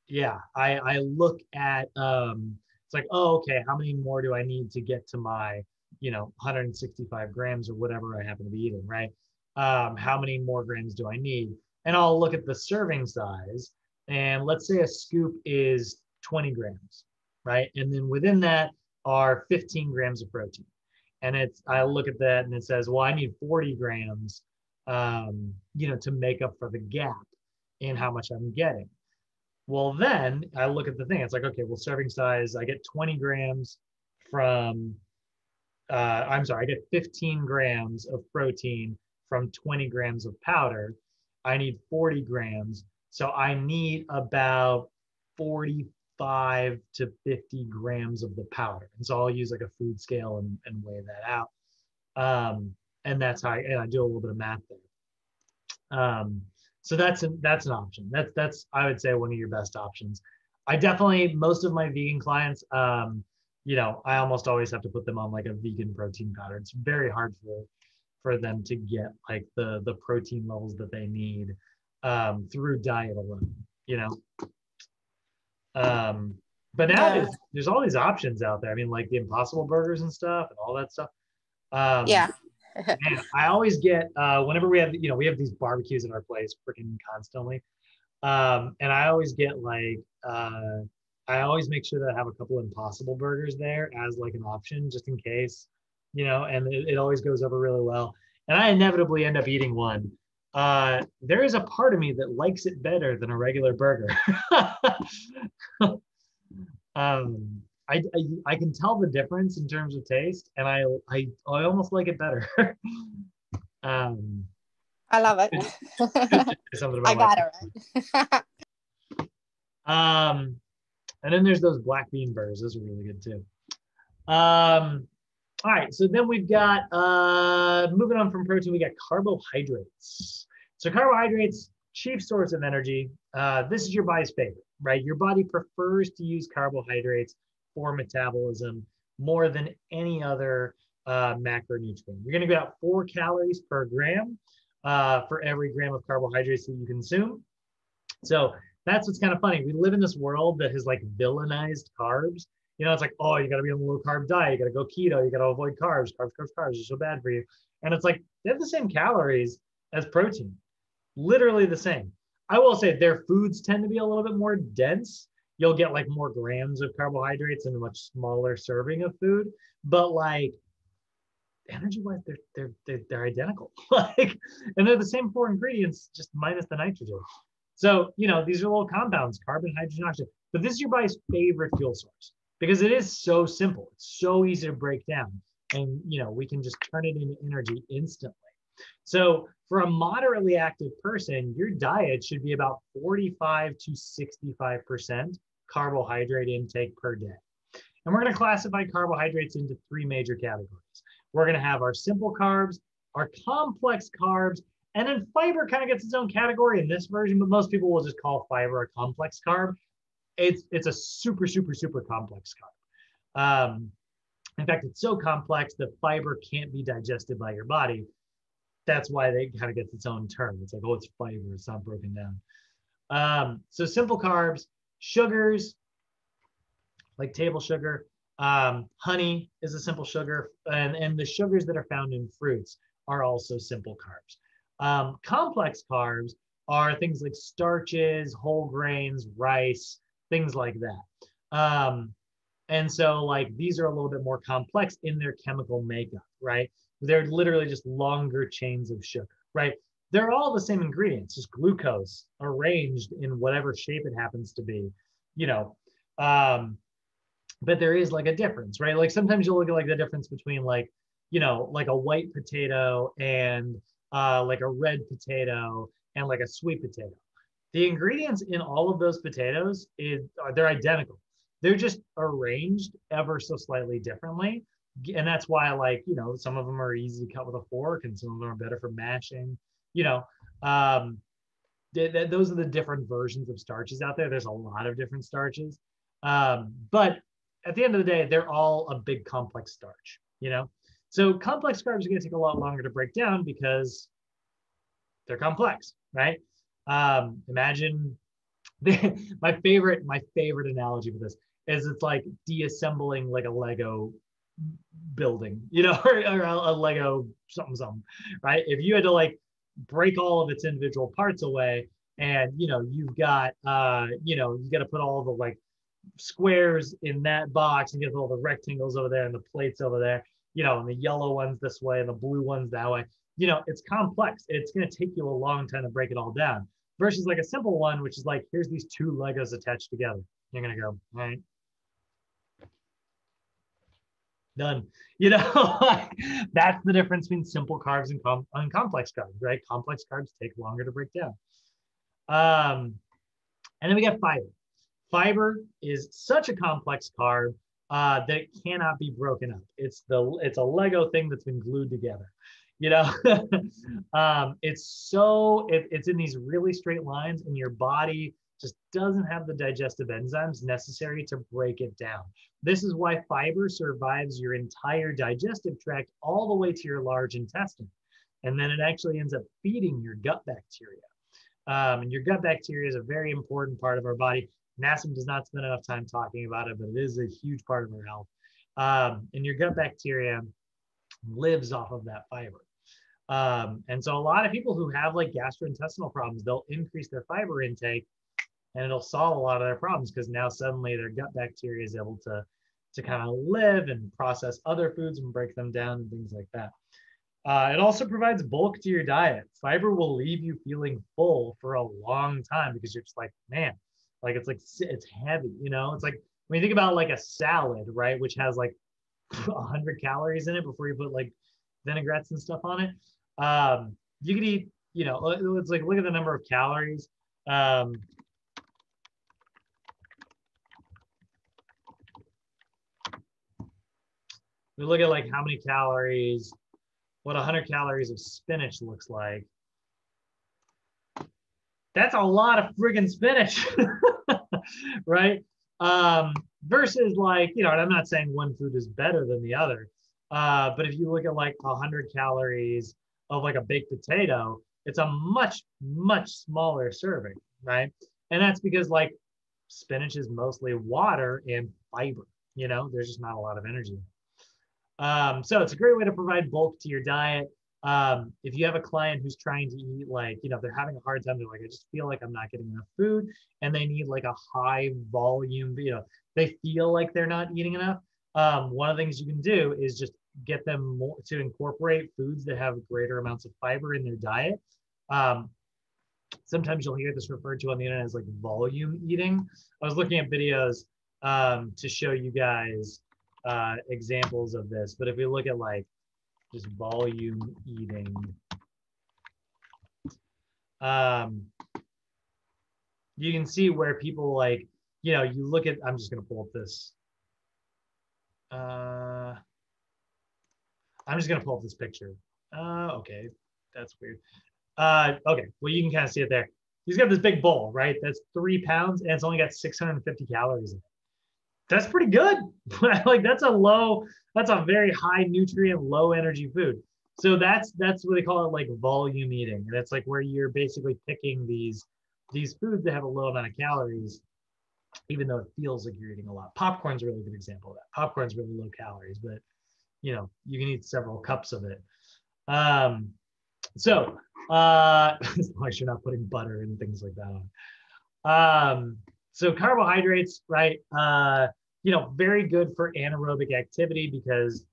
yeah, I look at, it's like, oh, okay, how many more do I need to get to my, 165 grams or whatever I happen to be eating, right? How many more grams do I need? And I'll look at the serving size. And let's say a scoop is 20 grams, right? And then within that are 15 grams of protein. And I look at that and it says, well, I need 40 grams, to make up for the gap in how much I'm getting. Well, then I look at the thing. It's like, okay, well, serving size, I get 20 grams from, I get 15 grams of protein from 20 grams of powder. I need 40 grams. So I need about 45 to 50 grams of the powder. And so I'll use like a food scale and weigh that out. And that's how I do a little bit of math there. So that's an option. That's I would say one of your best options. I definitely, most of my vegan clients, I almost always have to put them on like a vegan protein powder. It's very hard for them to get like the protein levels that they need through diet alone, But now there's all these options out there. I mean, like the Impossible Burgers and stuff and all that stuff. Yeah. Man, I always get whenever we have these barbecues at our place freaking constantly, and I always get like I always make sure that I have a couple Impossible Burgers there as like an option just in case, and it always goes over really well. And I inevitably end up eating one. There is a part of me that likes it better than a regular burger. I can tell the difference in terms of taste, and I almost like it better. I love it. Something about I got it right. And then there's those black bean burgers. Those are really good too. All right, so then we've got moving on from protein, we got carbohydrates. So carbohydrates, chief source of energy. This is your body's favorite, right? Your body prefers to use carbohydrates for metabolism more than any other macronutrient. You're going to get out 4 calories per gram for every gram of carbohydrates that you consume. So that's what's kind of funny. We live in this world that has like villainized carbs. It's like, oh, you got to be on a low carb diet. You got to go keto. You got to avoid carbs. Carbs are so bad for you. And it's like, they have the same calories as protein, literally the same. I will say their foods tend to be a little bit more dense. You'll get like more grams of carbohydrates in a much smaller serving of food, but like energy-wise, they're identical. Like, and they're the same 4 ingredients, just minus the nitrogen. So, these are little compounds, carbon, hydrogen, oxygen, but this is your body's favorite fuel source because it is so simple. It's so easy to break down, and we can just turn it into energy instantly. So for a moderately active person, your diet should be about 45 to 65% carbohydrate intake per day. And we're going to classify carbohydrates into 3 major categories. We're going to have our simple carbs, our complex carbs, and then fiber kind of gets its own category in this version, but most people will just call fiber a complex carb. It's a super, super, super complex carb. In fact, it's so complex that fiber can't be digested by your body. That's why they kind of gets its own term. It's like, oh, it's fiber, it's not broken down. So simple carbs, sugars, like table sugar, honey is a simple sugar, and the sugars that are found in fruits are also simple carbs. Complex carbs are things like starches, whole grains, rice, things like that. And so like these are a little bit more complex in their chemical makeup, right? They're literally just longer chains of sugar, right? they're all the same ingredients, just glucose arranged in whatever shape it happens to be, you know. But there is like a difference, right? Like sometimes you'll look at like the difference between like, you know, like a white potato and like a red potato and like a sweet potato. The ingredients in all of those potatoes they're identical. They're just arranged ever so slightly differently. And that's why, like, you know, some of them are easy to cut with a fork and some of them are better for mashing, you know. Those are the different versions of starches out there. There's a lot of different starches. But at the end of the day, they're all a big complex starch, you know? So complex carbs are gonna take a lot longer to break down because they're complex, right? Imagine my favorite analogy for this is it's like deassembling like a Lego building, you know, or a Lego something, right? If you had to like break all of its individual parts away, and you know, you've got you know, you got to put all the like squares in that box and get all the rectangles over there and the plates over there, you know, and the yellow ones this way and the blue ones that way. You know, it's complex. It's going to take you a long time to break it all down versus like a simple one, which is like, here's these two Legos attached together. You're going to go, all right, done. You know, that's the difference between simple carbs and complex carbs, right? Complex carbs take longer to break down. And then we got fiber. Fiber is such a complex carb that it cannot be broken up. It's a Lego thing that's been glued together. You know, it's in these really straight lines, and your body just doesn't have the digestive enzymes necessary to break it down. This is why fiber survives your entire digestive tract all the way to your large intestine, and then it actually ends up feeding your gut bacteria. And your gut bacteria is a very important part of our body. NASM does not spend enough time talking about it, but it is a huge part of our health. And your gut bacteria lives off of that fiber. And so a lot of people who have like gastrointestinal problems, they'll increase their fiber intake and it'll solve a lot of their problems because now suddenly their gut bacteria is able to kind of live and process other foods and break them down and things like that. It also provides bulk to your diet. Fiber will leave you feeling full for a long time because you're just like, man, like it's heavy, you know? It's like when you think about like a salad, right, which has like 100 calories in it before you put like vinaigrettes and stuff on it. You could eat, you know, it's like look at the number of calories. We look at like how many calories, what 100 calories of spinach looks like. That's a lot of friggin' spinach, right? Versus like, you know, and I'm not saying one food is better than the other, but if you look at like 100 calories of like a baked potato, it's a much, much smaller serving, right? And that's because like spinach is mostly water and fiber, you know, there's just not a lot of energy. So it's a great way to provide bulk to your diet. If you have a client who's trying to eat like, you know, they're having a hard time, they're like, I just feel like I'm not getting enough food and they need like a high volume, you know, they feel like they're not eating enough. One of the things you can do is just get them more to incorporate foods that have greater amounts of fiber in their diet. Sometimes you'll hear this referred to on the internet as like volume eating. I was looking at videos to show you guys examples of this, but if we look at like just volume eating, you can see where people like, you know, you look at, I'm just going to pull up this. I'm just going to pull up this picture. Okay, that's weird. Okay, well, you can kind of see it there. He's got this big bowl, right? That's 3 pounds and it's only got 650 calories in it. That's pretty good. Like that's a very high nutrient, low energy food. So that's what they call it, like volume eating. And it's like where you're basically picking these foods that have a low amount of calories, even though it feels like you're eating a lot. Popcorn's a really good example of that. Popcorn's really low calories, but you know, you can eat several cups of it. So as long as you're not putting butter and things like that on. So carbohydrates, right? You know, very good for anaerobic activity because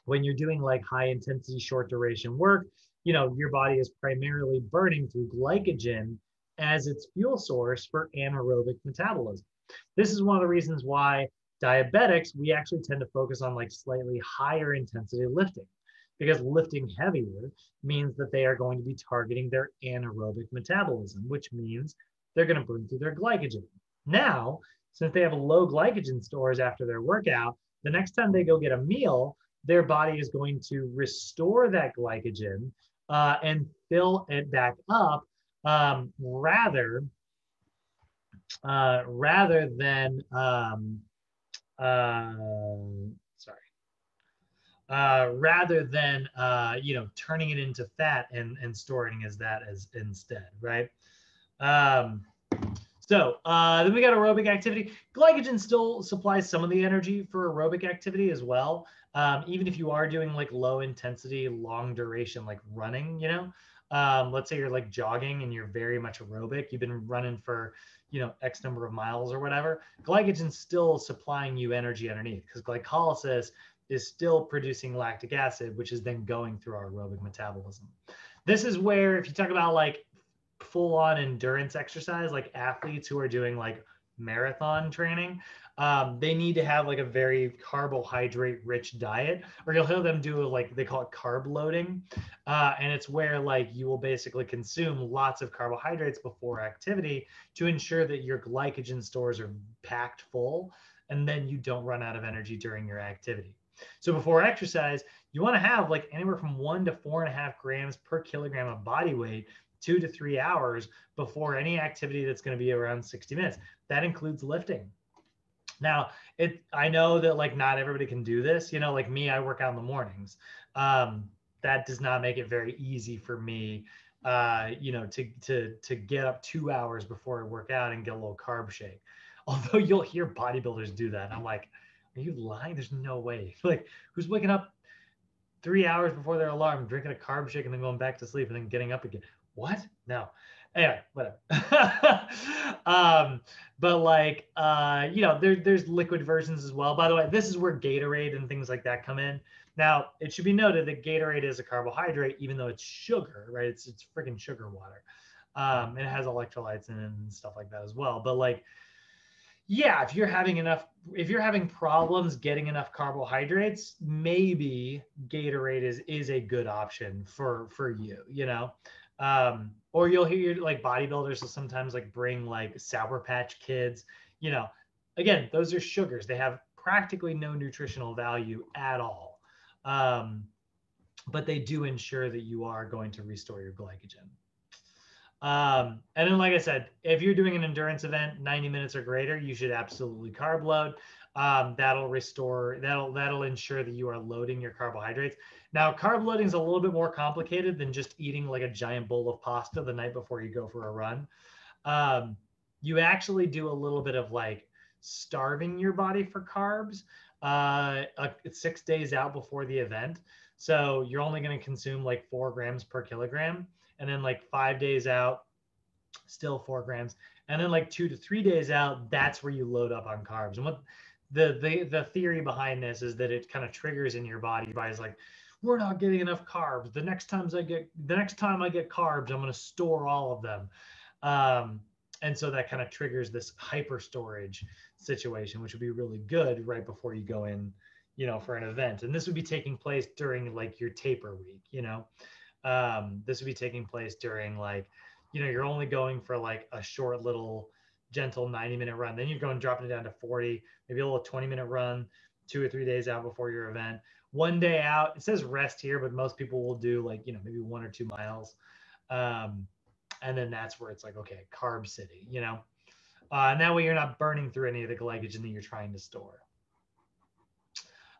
when you're doing like high intensity, short duration work, your body is primarily burning through glycogen as its fuel source for anaerobic metabolism. This is one of the reasons why diabetics, we actually tend to focus on like slightly higher intensity lifting, because lifting heavier means that they are going to be targeting their anaerobic metabolism, which means they're going to burn through their glycogen. Now, since they have low glycogen stores after their workout, the next time they go get a meal, their body is going to restore that glycogen and fill it back up rather than turning it into fat and storing as that as instead, right? Then we got aerobic activity. Glycogen still supplies some of the energy for aerobic activity as well. Even if you are doing like low intensity, long duration, like running, let's say you're like jogging and you're very much aerobic, you've been running for, X number of miles or whatever, glycogen's still supplying you energy underneath, because glycolysis is still producing lactic acid, which is then going through our aerobic metabolism. This is where, if you talk about like full on endurance exercise, like athletes who are doing like marathon training, they need to have like a very carbohydrate rich diet, or you'll hear them do like, they call it carb loading. And it's where like you will basically consume lots of carbohydrates before activity to ensure that your glycogen stores are packed full, and then you don't run out of energy during your activity. So before exercise, you want to have like anywhere from 1 to 4.5 grams per kilogram of body weight 2 to 3 hours before any activity that's going to be around 60 minutes. That includes lifting. Now, I know that like not everybody can do this. Like me, I work out in the mornings. That does not make it very easy for me, to get up 2 hours before I work out and get a little carb shake. Although you'll hear bodybuilders do that. I'm like, are you lying? There's no way. Like, who's waking up 3 hours before their alarm, drinking a carb shake, and then going back to sleep and then getting up again? What? No. Anyway, whatever. But like, there's liquid versions as well. By the way, this is where Gatorade and things like that come in. Now, it should be noted that Gatorade is a carbohydrate, even though it's sugar, right? It's freaking sugar water. And it has electrolytes in it and stuff like that as well. But like, yeah, if you're having problems getting enough carbohydrates, maybe Gatorade is a good option for you, or you'll hear like bodybuilders will sometimes like bring like Sour Patch Kids, again, those are sugars. They have practically no nutritional value at all. But they do ensure that you are going to restore your glycogen. And then, like I said, if you're doing an endurance event, 90 minutes or greater, you should absolutely carb load. That'll ensure that you are loading your carbohydrates. Now, carb loading is a little bit more complicated than just eating like a giant bowl of pasta the night before you go for a run. You actually do a little bit of like starving your body for carbs 6 days out before the event. So you're only going to consume like 4 grams per kilogram. And then like 5 days out, still 4 grams. And then like 2 to 3 days out, that's where you load up on carbs. And what the theory behind this is that it kind of triggers in your body. Your body's like, we're not getting enough carbs. The next time I get carbs, I'm going to store all of them. And so that kind of triggers this hyper storage situation, which would be really good right before you go in, for an event. And this would be taking place during like your taper week, this would be taking place during like, you're only going for like a short little gentle 90-minute run. Then you're dropping it down to 40, maybe a little 20-minute run 2 or 3 days out before your event. 1 day out, it says rest here, but most people will do like, maybe 1 or 2 miles. And then that's where it's like, okay, carb city, and that way you're not burning through any of the glycogen that you're trying to store.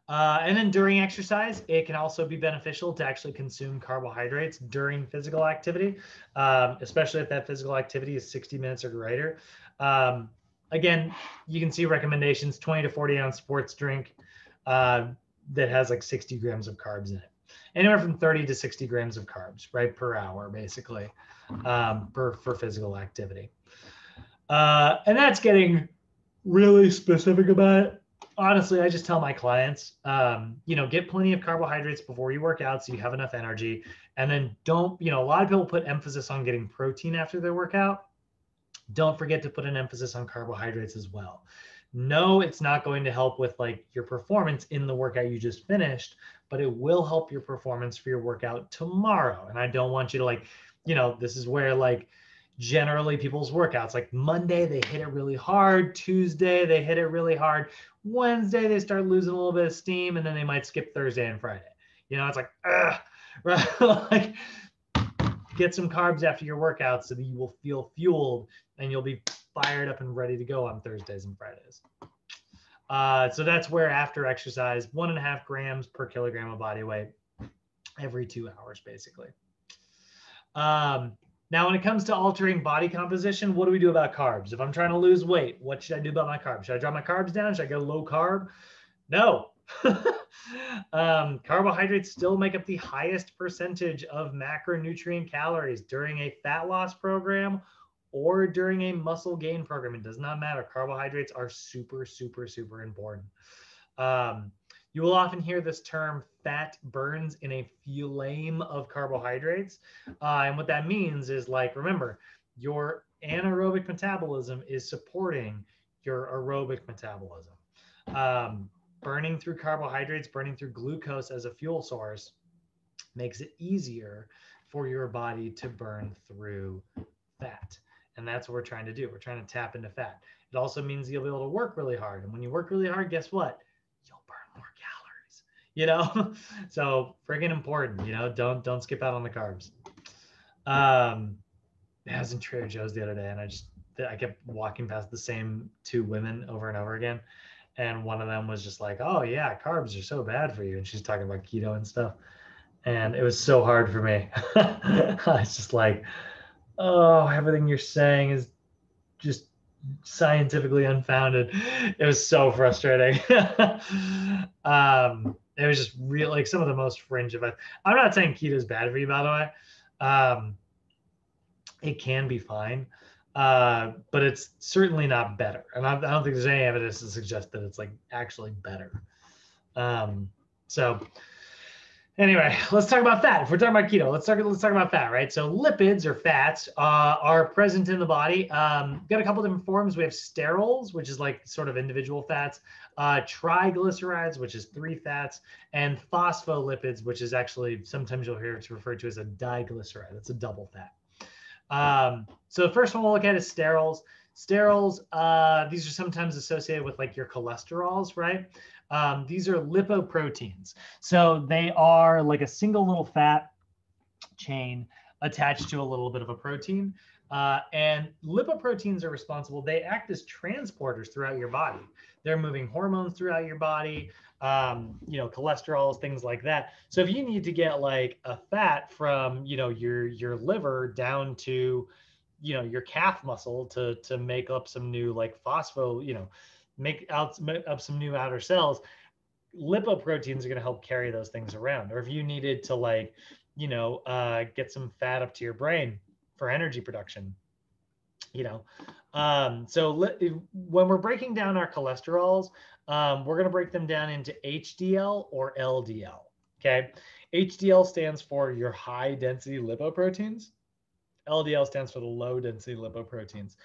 And then during exercise, it can also be beneficial to actually consume carbohydrates during physical activity, especially if that physical activity is 60 minutes or greater. Again, you can see recommendations, 20 to 40 ounce sports drink that has like 60 grams of carbs in it. Anywhere from 30 to 60 grams of carbs, right, per hour, basically, for physical activity. And that's getting really specific about it. Honestly, I just tell my clients, get plenty of carbohydrates before you work out so you have enough energy. And then don't, a lot of people put emphasis on getting protein after their workout. Don't forget to put an emphasis on carbohydrates as well. No, it's not going to help with like your performance in the workout you just finished, but it will help your performance for your workout tomorrow. And I don't want you to this is where like generally people's workouts, like Monday, they hit it really hard. Tuesday, they hit it really hard. Wednesday, they start losing a little bit of steam, and then they might skip Thursday and Friday. It's like, right? Like, get some carbs after your workout so that you will feel fueled and you'll be fired up and ready to go on Thursdays and Fridays. So that's where after exercise, 1.5 grams per kilogram of body weight every 2 hours, basically. Now, when it comes to altering body composition, what do we do about carbs? If I'm trying to lose weight, what should I do about my carbs? Should I drop my carbs down? Should I go low carb? No. Carbohydrates still make up the highest percentage of macronutrient calories during a fat loss program or during a muscle gain program. It does not matter. Carbohydrates are super, super, super important. You will often hear this term fat burns in a flame of carbohydrates. And what that means is, like, remember, your anaerobic metabolism is supporting your aerobic metabolism. Burning through carbohydrates, burning through glucose as a fuel source makes it easier for your body to burn through fat. And that's what we're trying to do. We're trying to tap into fat. It also means you'll be able to work really hard. And when you work really hard, guess what? You'll burn more calories, So friggin' important, don't skip out on the carbs. I was in Trader Joe's the other day and I kept walking past the same 2 women over and over again. And one of them was just like, oh yeah, carbs are so bad for you. And she's talking about keto and stuff. And it was so hard for me. I was just like, oh, everything you're saying is just scientifically unfounded. It was so frustrating. It was just real, like some of the most fringe of it. I'm not saying keto is bad for you, by the way. It can be fine. But it's certainly not better. And I don't think there's any evidence to suggest that it's like actually better. So anyway, let's talk about fat. If we're talking about keto, let's talk about fat, right? So lipids or fats are present in the body. Got a couple different forms. We have sterols, which is like sort of individual fats, triglycerides, which is 3 fats, and phospholipids, which is actually sometimes you'll hear it's referred to as a diglyceride. It's a double fat. So the first one we'll look at is sterols. Sterols, these are sometimes associated with like your cholesterols, right? These are lipoproteins. So they are like a single little fat chain attached to a little bit of a protein. And lipoproteins are responsible. They act as transporters throughout your body. They're moving hormones throughout your body, cholesterols, things like that. So if you need to get like a fat from, your liver down to, your calf muscle to make up some new like phospho, make up some new outer cells, lipoproteins are going to help carry those things around. Or if you needed to like, get some fat up to your brain for energy production, so when we're breaking down our cholesterols, we're going to break them down into HDL or LDL. Okay. HDL stands for your high density lipoproteins. LDL stands for the low density lipoproteins.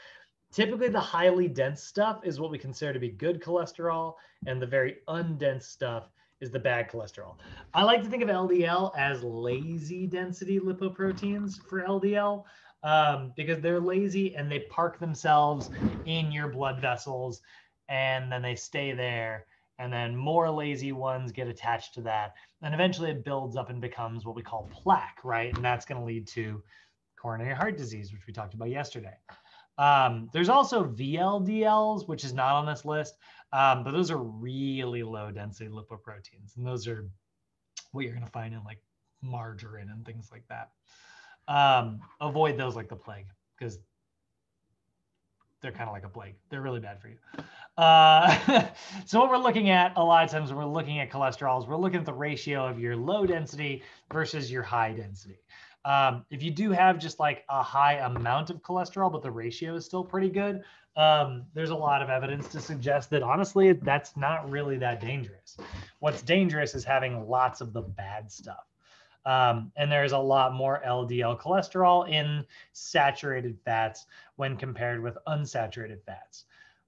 Typically, the highly dense stuff is what we consider to be good cholesterol, and the very undense stuff is the bad cholesterol. I like to think of LDL as lazy density lipoproteins for LDL, because they're lazy and they park themselves in your blood vessels and then they stay there. And then more lazy ones get attached to that. And eventually it builds up and becomes what we call plaque, right? And that's going to lead to coronary heart disease, which we talked about yesterday. There's also VLDLs, which is not on this list, but those are really low density lipoproteins. And those are what you're going to find in like margarine and things like that. Avoid those like the plague, because they're kind of like a plague. They're really bad for you. So what we're looking at a lot of times when we're looking at cholesterols, we're looking at the ratio of your low density versus your high density. If you do have just like a high amount of cholesterol, but the ratio is still pretty good, there's a lot of evidence to suggest that honestly, that's not really that dangerous. What's dangerous is having lots of the bad stuff. And there's a lot more LDL cholesterol in saturated fats when compared with unsaturated fats.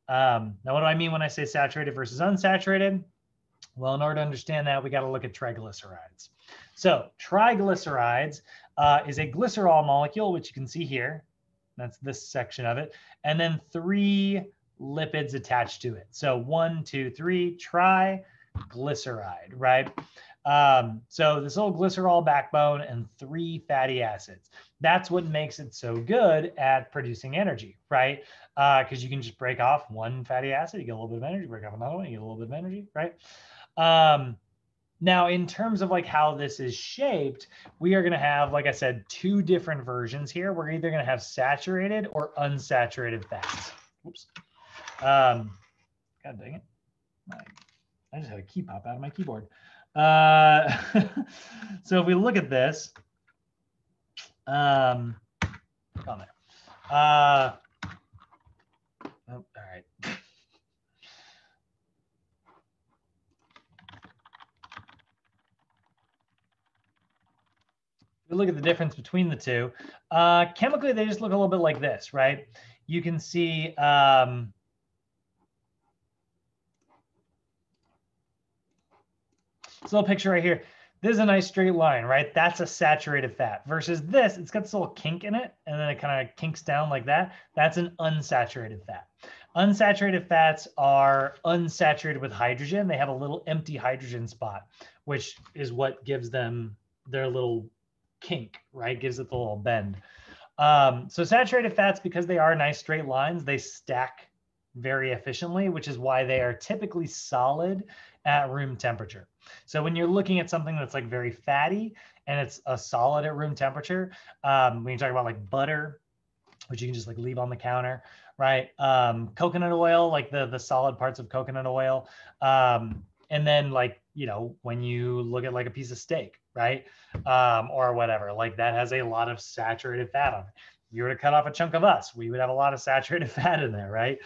Now, what do I mean when I say saturated versus unsaturated? Well, in order to understand that, we got to look at triglycerides. So triglycerides is a glycerol molecule, which you can see here. That's this section of it. And then 3 lipids attached to it. So 1, 2, 3, triglyceride, right? So this little glycerol backbone and 3 fatty acids. That's what makes it so good at producing energy, right? Because you can just break off 1 fatty acid, you get a little bit of energy, break off another one, you get a little bit of energy, right? Now, in terms of like how this is shaped, we are going to have, like I said, 2 different versions here. We're either going to have saturated or unsaturated fats. Oops. God dang it. I just had a key pop out of my keyboard. So if we look at this, oh, there. Oh, all right. We look at the difference between the two. Chemically, they just look a little bit like this, right? You can see this little picture right here. This is a nice straight line, right? That's a saturated fat versus this, it's got this little kink in it and then it kind of kinks down like that. That's an unsaturated fat. Unsaturated fats are unsaturated with hydrogen. They have a little empty hydrogen spot, which is what gives them their little kink, right? Gives it the little bend. So saturated fats, because they are nice straight lines, they stack very efficiently, which is why they are typically solid at room temperature. So when you're looking at something that's like very fatty and it's a solid at room temperature, when you talk about like butter, which you can just like leave on the counter, right? Coconut oil, like the solid parts of coconut oil. And then like, you know, when you look at like a piece of steak, right? Or whatever, like that has a lot of saturated fat on it. If you were to cut off a chunk of us, we would have a lot of saturated fat in there, right?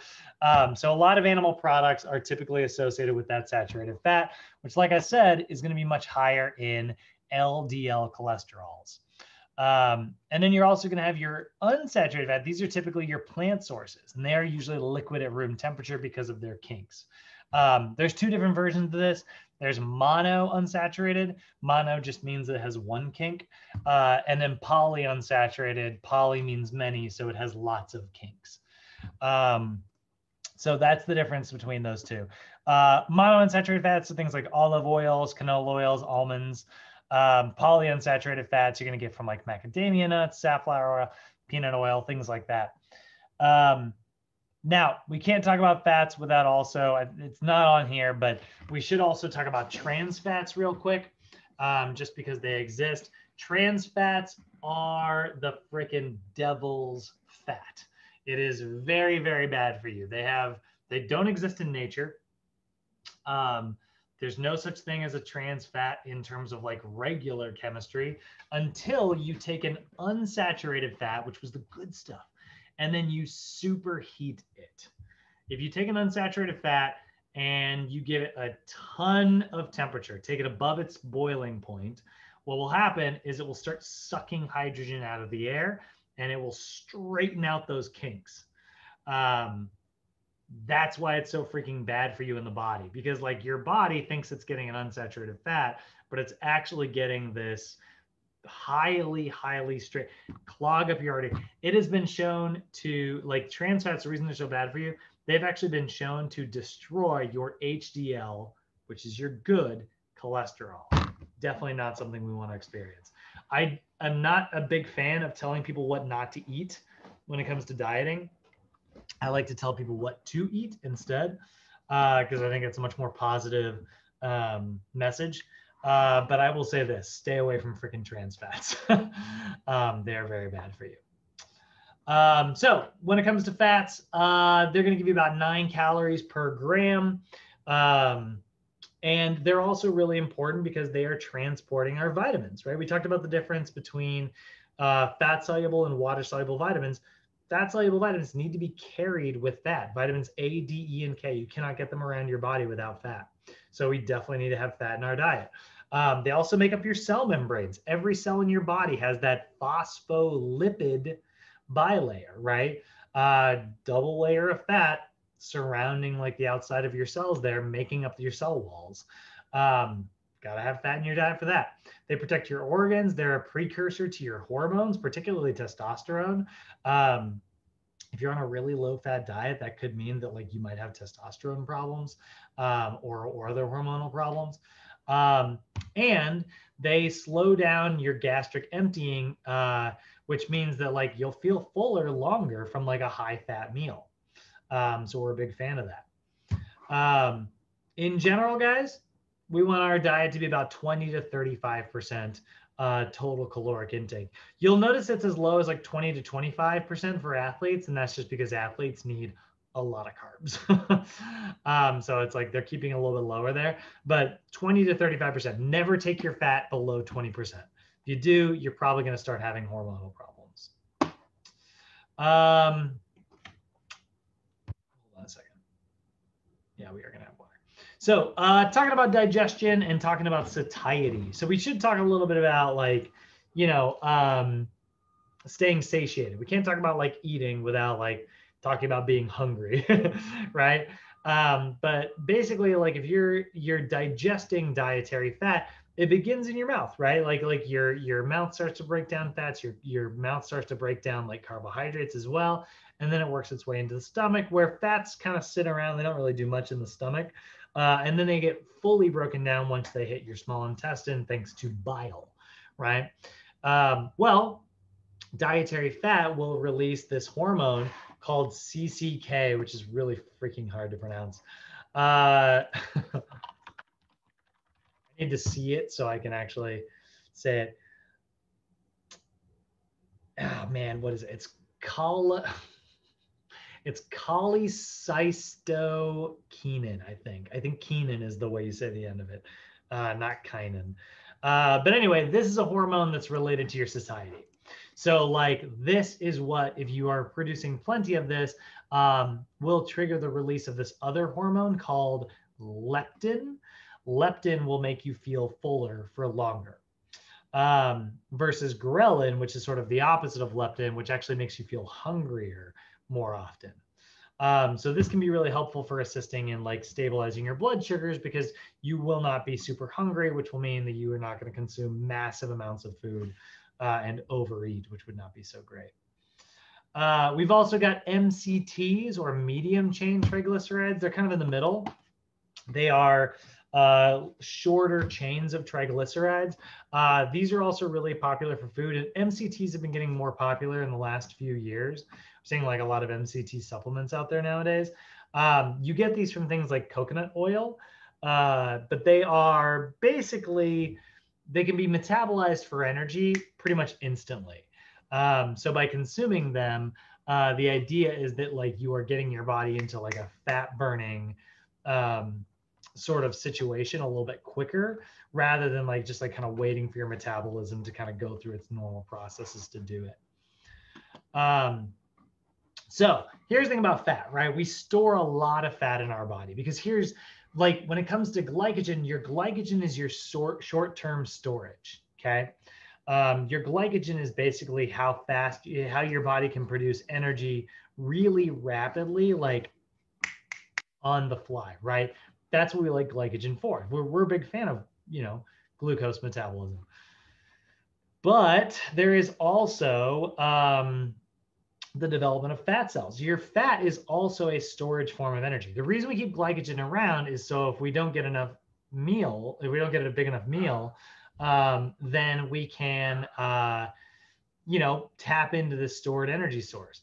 So a lot of animal products are typically associated with that saturated fat, which, like I said, is going to be much higher in LDL cholesterols. And then you're also going to have your unsaturated fat. These are typically your plant sources, and they are usually liquid at room temperature because of their kinks. There's 2 different versions of this. There's mono unsaturated. Mono just means it has 1 kink. And then poly unsaturated. Poly means many, so it has lots of kinks. So that's the difference between those 2. Mono unsaturated fats are things like olive oils, canola oils, almonds. Poly unsaturated fats you're going to get from like macadamia nuts, safflower oil, peanut oil, things like that. Now, we can't talk about fats without also, it's not on here, but we should also talk about trans fats real quick, just because they exist. Trans fats are the freaking devil's fat. It is very, very bad for you. They don't exist in nature. There's no such thing as a trans fat in terms of like regular chemistry until you take an unsaturated fat, which was the good stuff, and then you superheat it. If you take an unsaturated fat and you give it a ton of temperature, take it above its boiling point, what will happen is it will start sucking hydrogen out of the air and it will straighten out those kinks. That's why it's so freaking bad for you in the body, because like your body thinks it's getting an unsaturated fat, but it's actually getting this highly straight clog up your artery. It has been shown to, like, trans fats, the reason they're so bad for you, they've actually been shown to destroy your HDL, which is your good cholesterol. Definitely not something we want to experience. I am not a big fan of telling people what not to eat when it comes to dieting. I like to tell people what to eat instead, because I think it's a much more positive message. But I will say this, stay away from freaking trans fats. They're very bad for you. So when it comes to fats, they're going to give you about 9 calories per gram. And they're also really important because they are transporting our vitamins, right? We talked about the difference between fat-soluble and water-soluble vitamins. fat soluble vitamins need to be carried with fat. Vitamins A, D, E, and K, you cannot get them around your body without fat. So we definitely need to have fat in our diet. They also make up your cell membranes. Every cell in your body has that phospholipid bilayer, right? Double layer of fat surrounding like the outside of your cells there, making up your cell walls. Got to have fat in your diet for that. They protect your organs. They're a precursor to your hormones, particularly testosterone. If you're on a really low fat diet, that could mean that like you might have testosterone problems or other hormonal problems. And they slow down your gastric emptying, which means that like you'll feel fuller longer from like a high fat meal. So we're a big fan of that. In general, guys, we want our diet to be about 20 to 35% total caloric intake. You'll notice it's as low as like 20 to 25% for athletes, and that's just because athletes need a lot of carbs. So it's like they're keeping a little bit lower there, but 20 to 35%. Never take your fat below 20%. If you do, you're probably going to start having hormonal problems. Hold on a second. Yeah, we are going to have water. So talking about digestion and talking about satiety. So we should talk a little bit about like, you know, staying satiated. We can't talk about like eating without like talking about being hungry, right? But basically, like if you're digesting dietary fat, it begins in your mouth, right? Like your mouth starts to break down fats, your mouth starts to break down like carbohydrates as well, and then it works its way into the stomach where fats kind of sit around. They don't really do much in the stomach, and then they get fully broken down once they hit your small intestine, thanks to bile, right? Well, dietary fat will release this hormone called CCK, which is really freaking hard to pronounce. I need to see it so I can actually say it. Oh man, what is it? It's cholecystokinin, I think. I think kinin is the way you say the end of it, not kinin. But anyway, this is a hormone that's related to your satiety. So like this is what, if you are producing plenty of this, will trigger the release of this other hormone called leptin. Leptin will make you feel fuller for longer. Versus ghrelin, which is sort of the opposite of leptin, which actually makes you feel hungrier more often. So this can be really helpful for assisting in like stabilizing your blood sugars because you will not be super hungry, which will mean that you are not going to consume massive amounts of food and overeat, which would not be so great. We've also got MCTs, or medium chain triglycerides. They're kind of in the middle. They are shorter chains of triglycerides. These are also really popular for food, and MCTs have been getting more popular in the last few years. I'm seeing like a lot of MCT supplements out there nowadays. You get these from things like coconut oil, but they are basically, they can be metabolized for energy pretty much instantly. So by consuming them, the idea is that like you are getting your body into like a fat burning sort of situation a little bit quicker, rather than like just like kind of waiting for your metabolism to kind of go through its normal processes to do it. So here's the thing about fat, right? We store a lot of fat in our body because here's like, when it comes to glycogen, your glycogen is your short-term storage, okay? Your glycogen is basically how your body can produce energy really rapidly, like on the fly, right? That's what we like glycogen for. We're a big fan of, you know, glucose metabolism. But there is also the development of fat cells. Your fat is also a storage form of energy. The reason we keep glycogen around is so if we don't get enough meal, if we don't get a big enough meal, then we can, you know, tap into this stored energy source.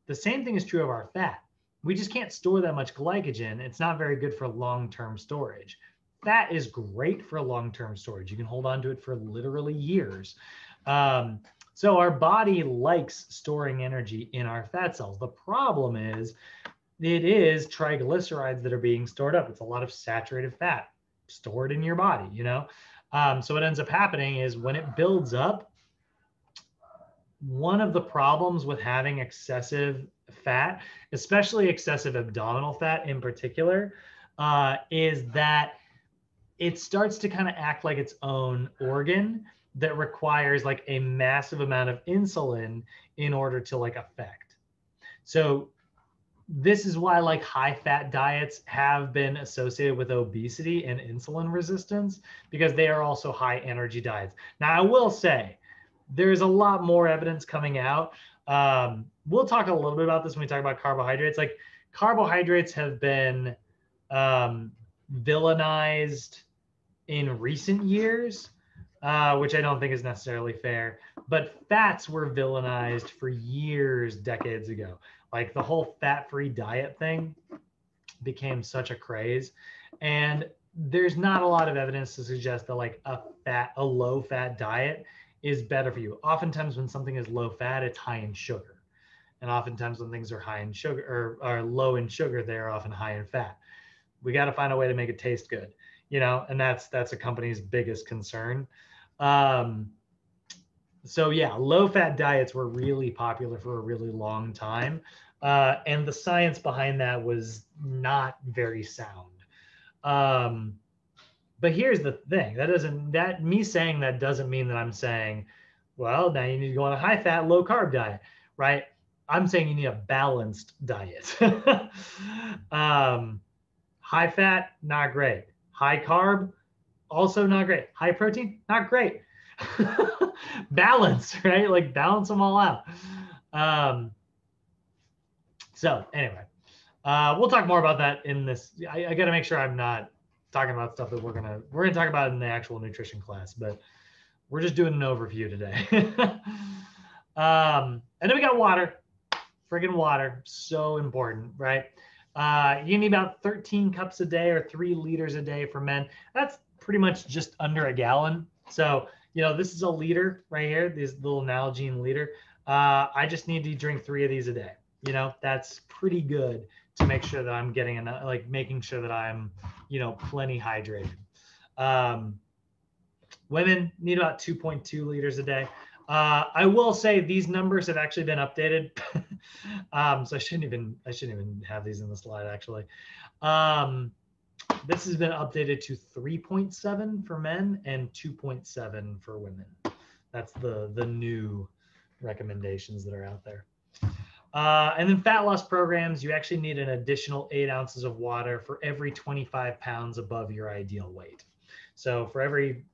The same thing is true of our fat. We just can't store that much glycogen. It's not very good for long-term storage. Fat is great for long-term storage. You can hold on to it for literally years. So our body likes storing energy in our fat cells. The problem is it is triglycerides that are being stored up. It's a lot of saturated fat stored in your body, you know? So what ends up happening is when it builds up, one of the problems with having excessive fat, especially excessive abdominal fat in particular, is that it starts to kind of act like its own organ that requires like a massive amount of insulin in order to like affect. So this is why like high fat diets have been associated with obesity and insulin resistance, because they are also high energy diets. Now, I will say there's a lot more evidence coming out. We'll talk a little bit about this when we talk about carbohydrates. Like carbohydrates have been villainized in recent years, which I don't think is necessarily fair. But fats were villainized for years, decades ago. Like the whole fat-free diet thing became such a craze. And there's not a lot of evidence to suggest that like a low-fat diet is better for you. Oftentimes when something is low fat, it's high in sugar. And oftentimes when things are high in sugar or are low in sugar, they're often high in fat. We got to find a way to make it taste good, you know, and that's a company's biggest concern. So yeah, low fat diets were really popular for a really long time. And the science behind that was not very sound. But here's the thing, me saying that doesn't mean that I'm saying, well, now you need to go on a high fat, low carb diet, right? I'm saying you need a balanced diet. High fat, not great. High carb, also not great. High protein, not great. Balance, right? Like balance them all out. So anyway, we'll talk more about that in this. I got to make sure I'm not talking about stuff that we're gonna talk about in the actual nutrition class, but we're just doing an overview today. And then we got water. Friggin' water, so important, right? You need about 13 cups a day or 3 liters a day for men. That's pretty much just under a gallon. So, you know, this is a liter right here, this little Nalgene liter. I just need to drink 3 of these a day. You know, that's pretty good to make sure that I'm getting enough, like making sure that I'm, you know, plenty hydrated. Women need about 2.2 liters a day. I will say these numbers have actually been updated. So I shouldn't even have these in the slide actually. This has been updated to 3.7 for men and 2.7 for women. That's the new recommendations that are out there. And then fat loss programs, you actually need an additional 8 ounces of water for every 25 pounds above your ideal weight. So for every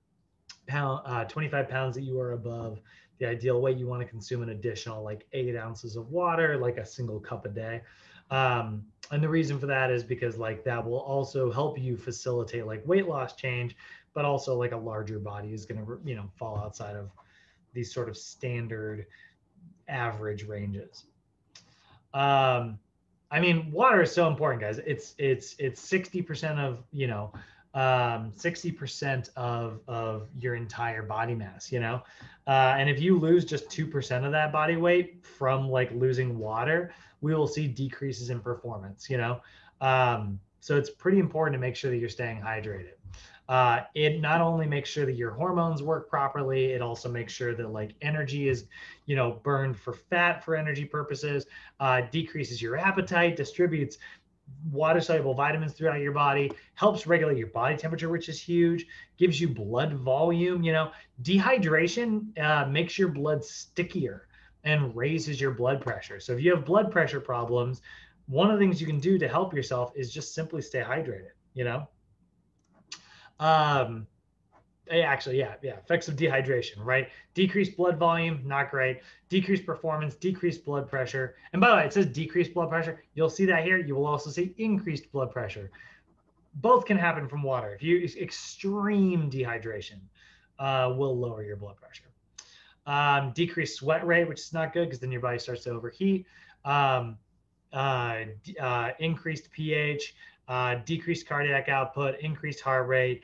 25 pounds that you are above the ideal weight, you want to consume an additional like 8 ounces of water, like a single cup a day. And the reason for that is because like that will also help you facilitate like weight loss change, but also like a larger body is going to, you know, fall outside of these sort of standard average ranges. I mean, water is so important, guys. It's 60% of, you know, 60% of your entire body mass, you know, and if you lose just 2% of that body weight from like losing water, we will see decreases in performance, you know. So it's pretty important to make sure that you're staying hydrated. It not only makes sure that your hormones work properly, it also makes sure that like energy is, you know, burned for fat for energy purposes, decreases your appetite, distributes water soluble vitamins throughout your body, helps regulate your body temperature, which is huge, gives you blood volume. You know, dehydration makes your blood stickier and raises your blood pressure. So if you have blood pressure problems, one of the things you can do to help yourself is just simply stay hydrated, you know. Actually, yeah, effects of dehydration, right? Decreased blood volume, not great. Decreased performance, decreased blood pressure. And by the way, it says decreased blood pressure. You'll see that here. You will also see increased blood pressure. Both can happen from water. If you extreme dehydration will lower your blood pressure. Decreased sweat rate, which is not good because then your body starts to overheat. Increased pH, decreased cardiac output, increased heart rate,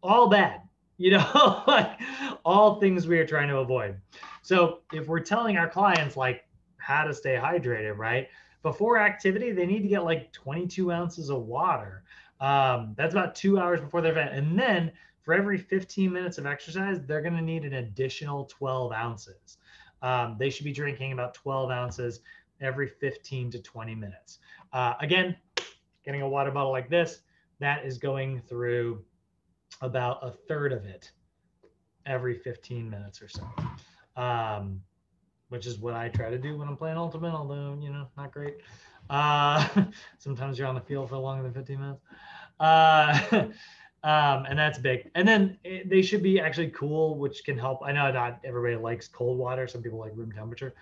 all bad, you know, like all things we are trying to avoid. So if we're telling our clients like how to stay hydrated, right? Before activity, they need to get like 22 ounces of water. That's about 2 hours before their event. And then for every 15 minutes of exercise, they're going to need an additional 12 ounces. They should be drinking about 12 ounces every 15 to 20 minutes. Again, getting a water bottle like this, that is going through about a third of it every 15 minutes or so, which is what I try to do when I'm playing Ultimate, although, you know, not great. Sometimes you're on the field for longer than 15 minutes. And that's big. And then they should be actually cool, which can help. I know not everybody likes cold water. Some people like room temperature.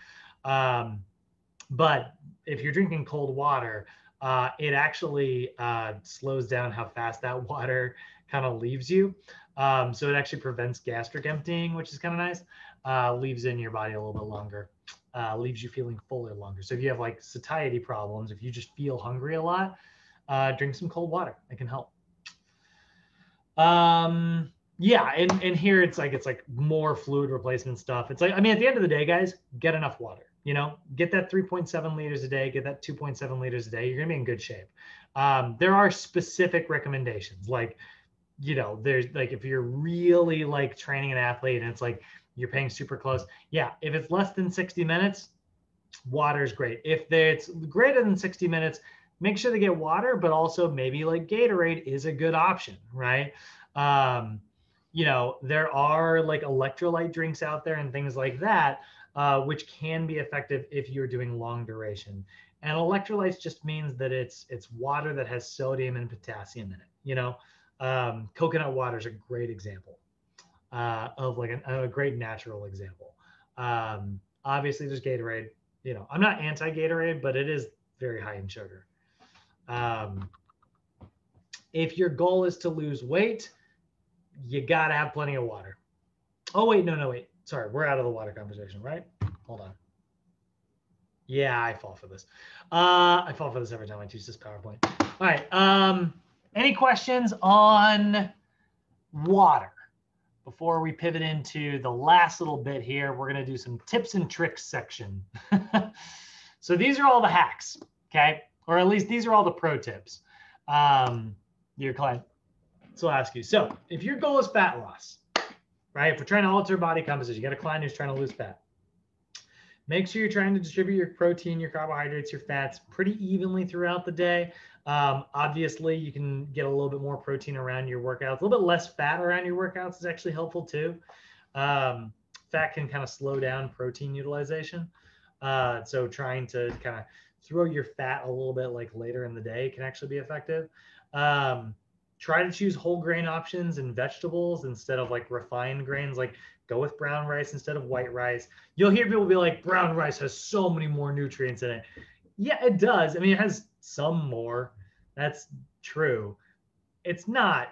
But if you're drinking cold water, it actually slows down how fast that water kind of leaves you. So it actually prevents gastric emptying, which is kind of nice. Leaves in your body a little bit longer. Leaves you feeling fuller longer. So if you have like satiety problems, if you just feel hungry a lot, drink some cold water. It can help. Yeah, and here it's like more fluid replacement stuff. It's like, I mean, at the end of the day, guys, get enough water. You know, get that 3.7 liters a day, get that 2.7 liters a day. You're gonna be in good shape. There are specific recommendations, like, you know, there's like, if you're really like training an athlete and it's like you're paying super close, yeah, if it's less than 60 minutes, water is great. If it's greater than 60 minutes, make sure to get water, but also maybe like Gatorade is a good option, right? You know, there are like electrolyte drinks out there and things like that, which can be effective if you're doing long duration. And electrolytes just means that it's water that has sodium and potassium in it. You know, coconut water is a great example of like a great natural example. Obviously, there's Gatorade. You know, I'm not anti-Gatorade, but it is very high in sugar. If your goal is to lose weight, you gotta have plenty of water. Oh wait, no, wait. Sorry, we're out of the water conversation, right? Hold on. Yeah, I fall for this. I fall for this every time I teach this PowerPoint. All right. Any questions on water? Before we pivot into the last little bit here, we're going to do some tips and tricks section. So these are all the hacks, okay? Or at least these are all the pro tips. Your client. So I'll ask you. So if your goal is fat loss, right? If we're trying to alter body composition, you got a client who's trying to lose fat. Make sure you're trying to distribute your protein, your carbohydrates, your fats pretty evenly throughout the day. Obviously, you can get a little bit more protein around your workouts. A little bit less fat around your workouts is actually helpful too. Fat can kind of slow down protein utilization. So trying to kind of throw your fat a little bit like later in the day can actually be effective. Try to choose whole grain options and vegetables instead of like refined grains. Like go with brown rice instead of white rice. You'll hear people be like, brown rice has so many more nutrients in it. Yeah, it does. I mean, it has some more. That's true. It's not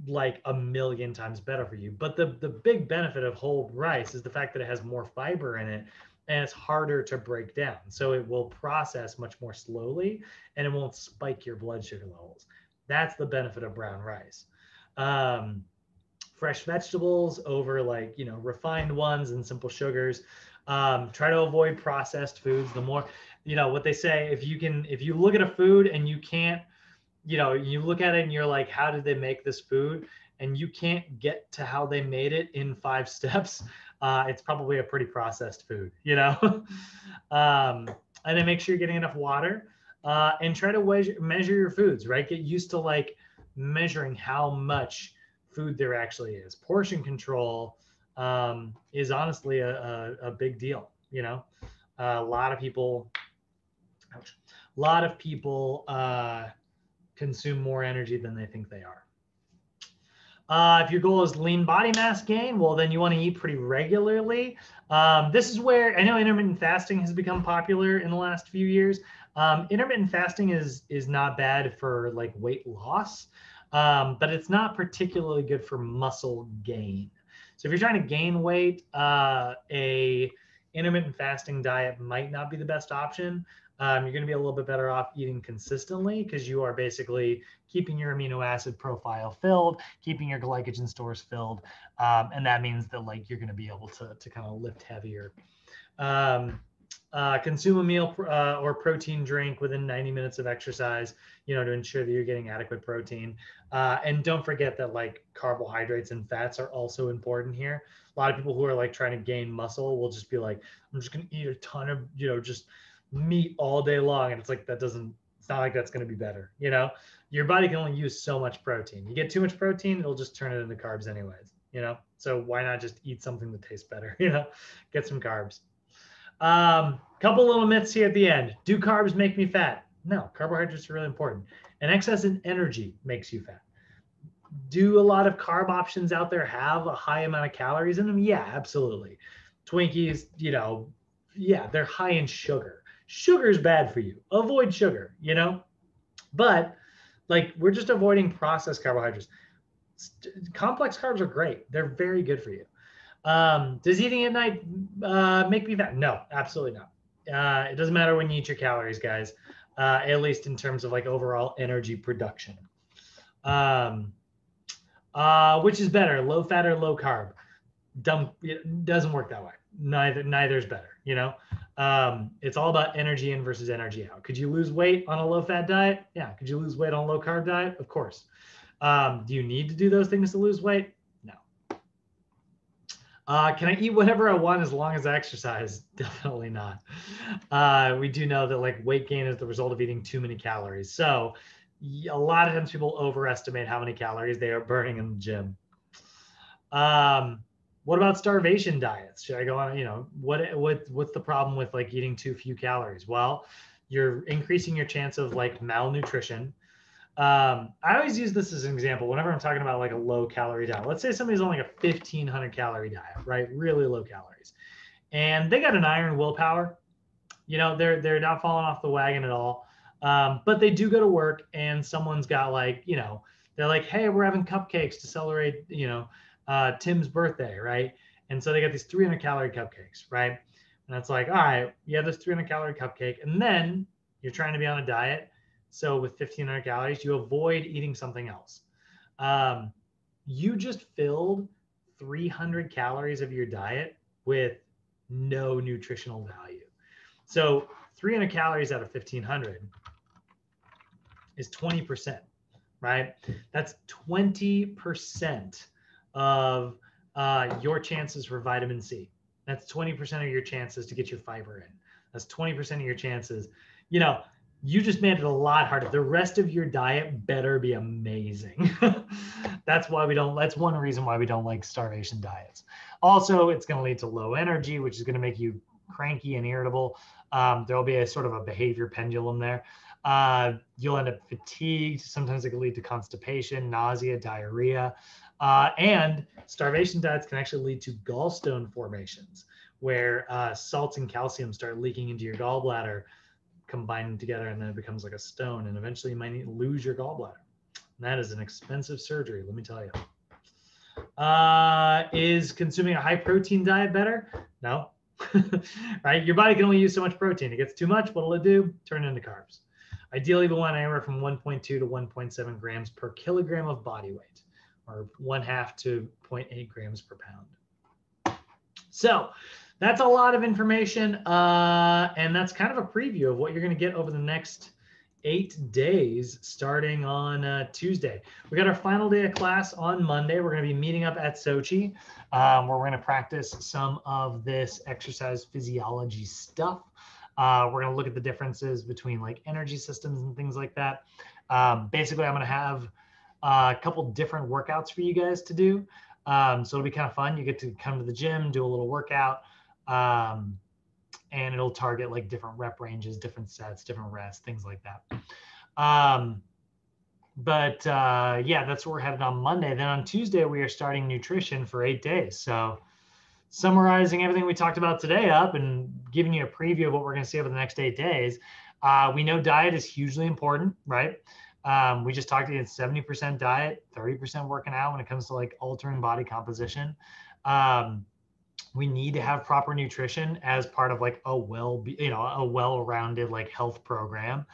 like a million times better for you. But the big benefit of whole rice is the fact that it has more fiber in it and it's harder to break down. So it will process much more slowly and it won't spike your blood sugar levels. That's the benefit of brown rice. Fresh vegetables over like, you know, refined ones and simple sugars. Try to avoid processed foods. The more, you know, what they say, if you look at a food and you can't, you know, you look at it and you're like, how did they make this food? And you can't get to how they made it in 5 steps. It's probably a pretty processed food, you know? And then make sure you're getting enough water. And try to measure your foods, right? Get used to like measuring how much food there actually is. Portion control is honestly a big deal, you know? A lot of people consume more energy than they think they are. If your goal is lean body mass gain, well, then you want to eat pretty regularly. This is where I know intermittent fasting has become popular in the last few years. Intermittent fasting is not bad for like weight loss, but it's not particularly good for muscle gain. So if you're trying to gain weight, a intermittent fasting diet might not be the best option. You're going to be a little bit better off eating consistently because you are basically keeping your amino acid profile filled, keeping your glycogen stores filled. And that means that like you're going to be able to kind of lift heavier. Consume a meal or protein drink within 90 minutes of exercise, to ensure that you're getting adequate protein. And don't forget that like carbohydrates and fats are also important here. A lot of people who are like trying to gain muscle will just be like, I'm just going to eat a ton of, just meat all day long. And it's like, it's not like that's going to be better. Your body can only use so much protein. You get too much protein, it'll just turn it into carbs anyways, So why not just eat something that tastes better, get some carbs. Couple little myths here at the end. Do carbs make me fat? No, carbohydrates are really important. And excess in energy makes you fat. Do a lot of carb options out there have a high amount of calories in them? Yeah, absolutely. Twinkies, yeah, they're high in sugar. Sugar's bad for you. Avoid sugar, But like we're just avoiding processed carbohydrates. Complex carbs are great. They're very good for you. Does eating at night make me fat? No, absolutely not. It doesn't matter when you eat your calories, guys, at least in terms of like overall energy production. Which is better, low fat or low carb? It doesn't work that way. Neither's better, It's all about energy in versus energy out. Could you lose weight on a low fat diet? Yeah. Could you lose weight on a low carb diet? Of course. Do you need to do those things to lose weight? No. Can I eat whatever I want as long as I exercise? Definitely not. We do know that like weight gain is the result of eating too many calories. So a lot of times people overestimate how many calories they are burning in the gym. What about starvation diets? Should I go on, what's the problem with like eating too few calories? Well, you're increasing your chance of like malnutrition. I always use this as an example whenever I'm talking about like a low calorie diet. Let's say somebody's on like a 1,500 calorie diet, right? Really low calories. And they got an iron willpower. They're not falling off the wagon at all. But they do go to work and someone's got like, they're like, hey, we're having cupcakes to celebrate, Tim's birthday, right? And so they got these 300 calorie cupcakes, right? And it's like, all right, you have this 300 calorie cupcake, and then you're trying to be on a diet. So with 1,500 calories, you avoid eating something else. You just filled 300 calories of your diet with no nutritional value. So 300 calories out of 1,500 is 20%, right? That's 20% of your chances for vitamin C. That's 20% of your chances to get your fiber in. That's 20% of your chances. You just made it a lot harder. The rest of your diet better be amazing. That's one reason why we don't like starvation diets. Also, it's going to lead to low energy, which is going to make you cranky and irritable. There'll be a sort of a behavior pendulum there. You'll end up fatigued. Sometimes it can lead to constipation, nausea, diarrhea. And starvation diets can actually lead to gallstone formations, where salts and calcium start leaking into your gallbladder, combining together, and then it becomes like a stone. And eventually you might lose your gallbladder. And that is an expensive surgery, let me tell you. Is consuming a high protein diet better? No. Right? Your body can only use so much protein. It gets too much. What'll it do? Turn it into carbs. Ideally, we want anywhere from 1.2 to 1.7 grams per kilogram of body weight, or 1/2 to 0.8 grams per pound. So that's a lot of information. And that's kind of a preview of what you're going to get over the next 8 days, starting on Tuesday. We got our final day of class on Monday. We're going to be meeting up at Sochi, where we're going to practice some of this exercise physiology stuff. We're going to look at the differences between like energy systems and things like that. Basically, I'm going to have a couple different workouts for you guys to do. So it'll be kind of fun. You get to come to the gym, do a little workout, and it'll target like different rep ranges, different sets, different rests, things like that. Yeah, that's where we're headed on Monday. Then on Tuesday, we are starting nutrition for 8 days. So summarizing everything we talked about today up and giving you a preview of what we're going to see over the next 8 days. We know diet is hugely important, right? We just talked about 70% diet, 30% working out when it comes to like altering body composition. We need to have proper nutrition as part of like a well-rounded like health program.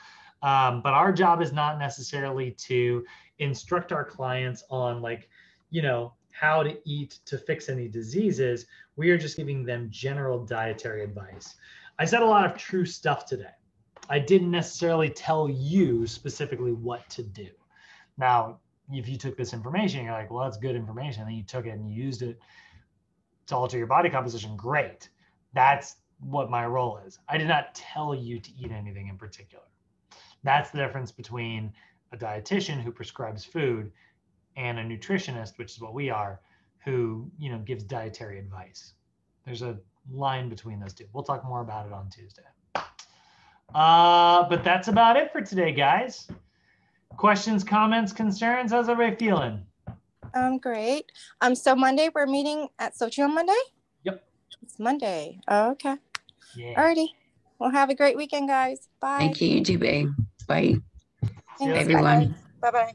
But our job is not necessarily to instruct our clients on like, how to eat to fix any diseases. We are just giving them general dietary advice. I said a lot of true stuff today. I didn't necessarily tell you specifically what to do. Now, if you took this information, you're like, well, that's good information, and then you took it and you used it to alter your body composition, great. That's what my role is. I did not tell you to eat anything in particular. That's the difference between a dietitian who prescribes food and a nutritionist, which is what we are, who, you know, gives dietary advice. There's a line between those two. We'll talk more about it on Tuesday. But that's about it for today, guys. Questions, comments, concerns? How's everybody feeling? Great. So Monday we're meeting at Sochi on Monday? Yep. It's Monday. Oh, okay. Yeah. Alrighty. Well, have a great weekend, guys. Bye. Thank you, you too, babe. Bye. Thanks, everyone. Bye-bye.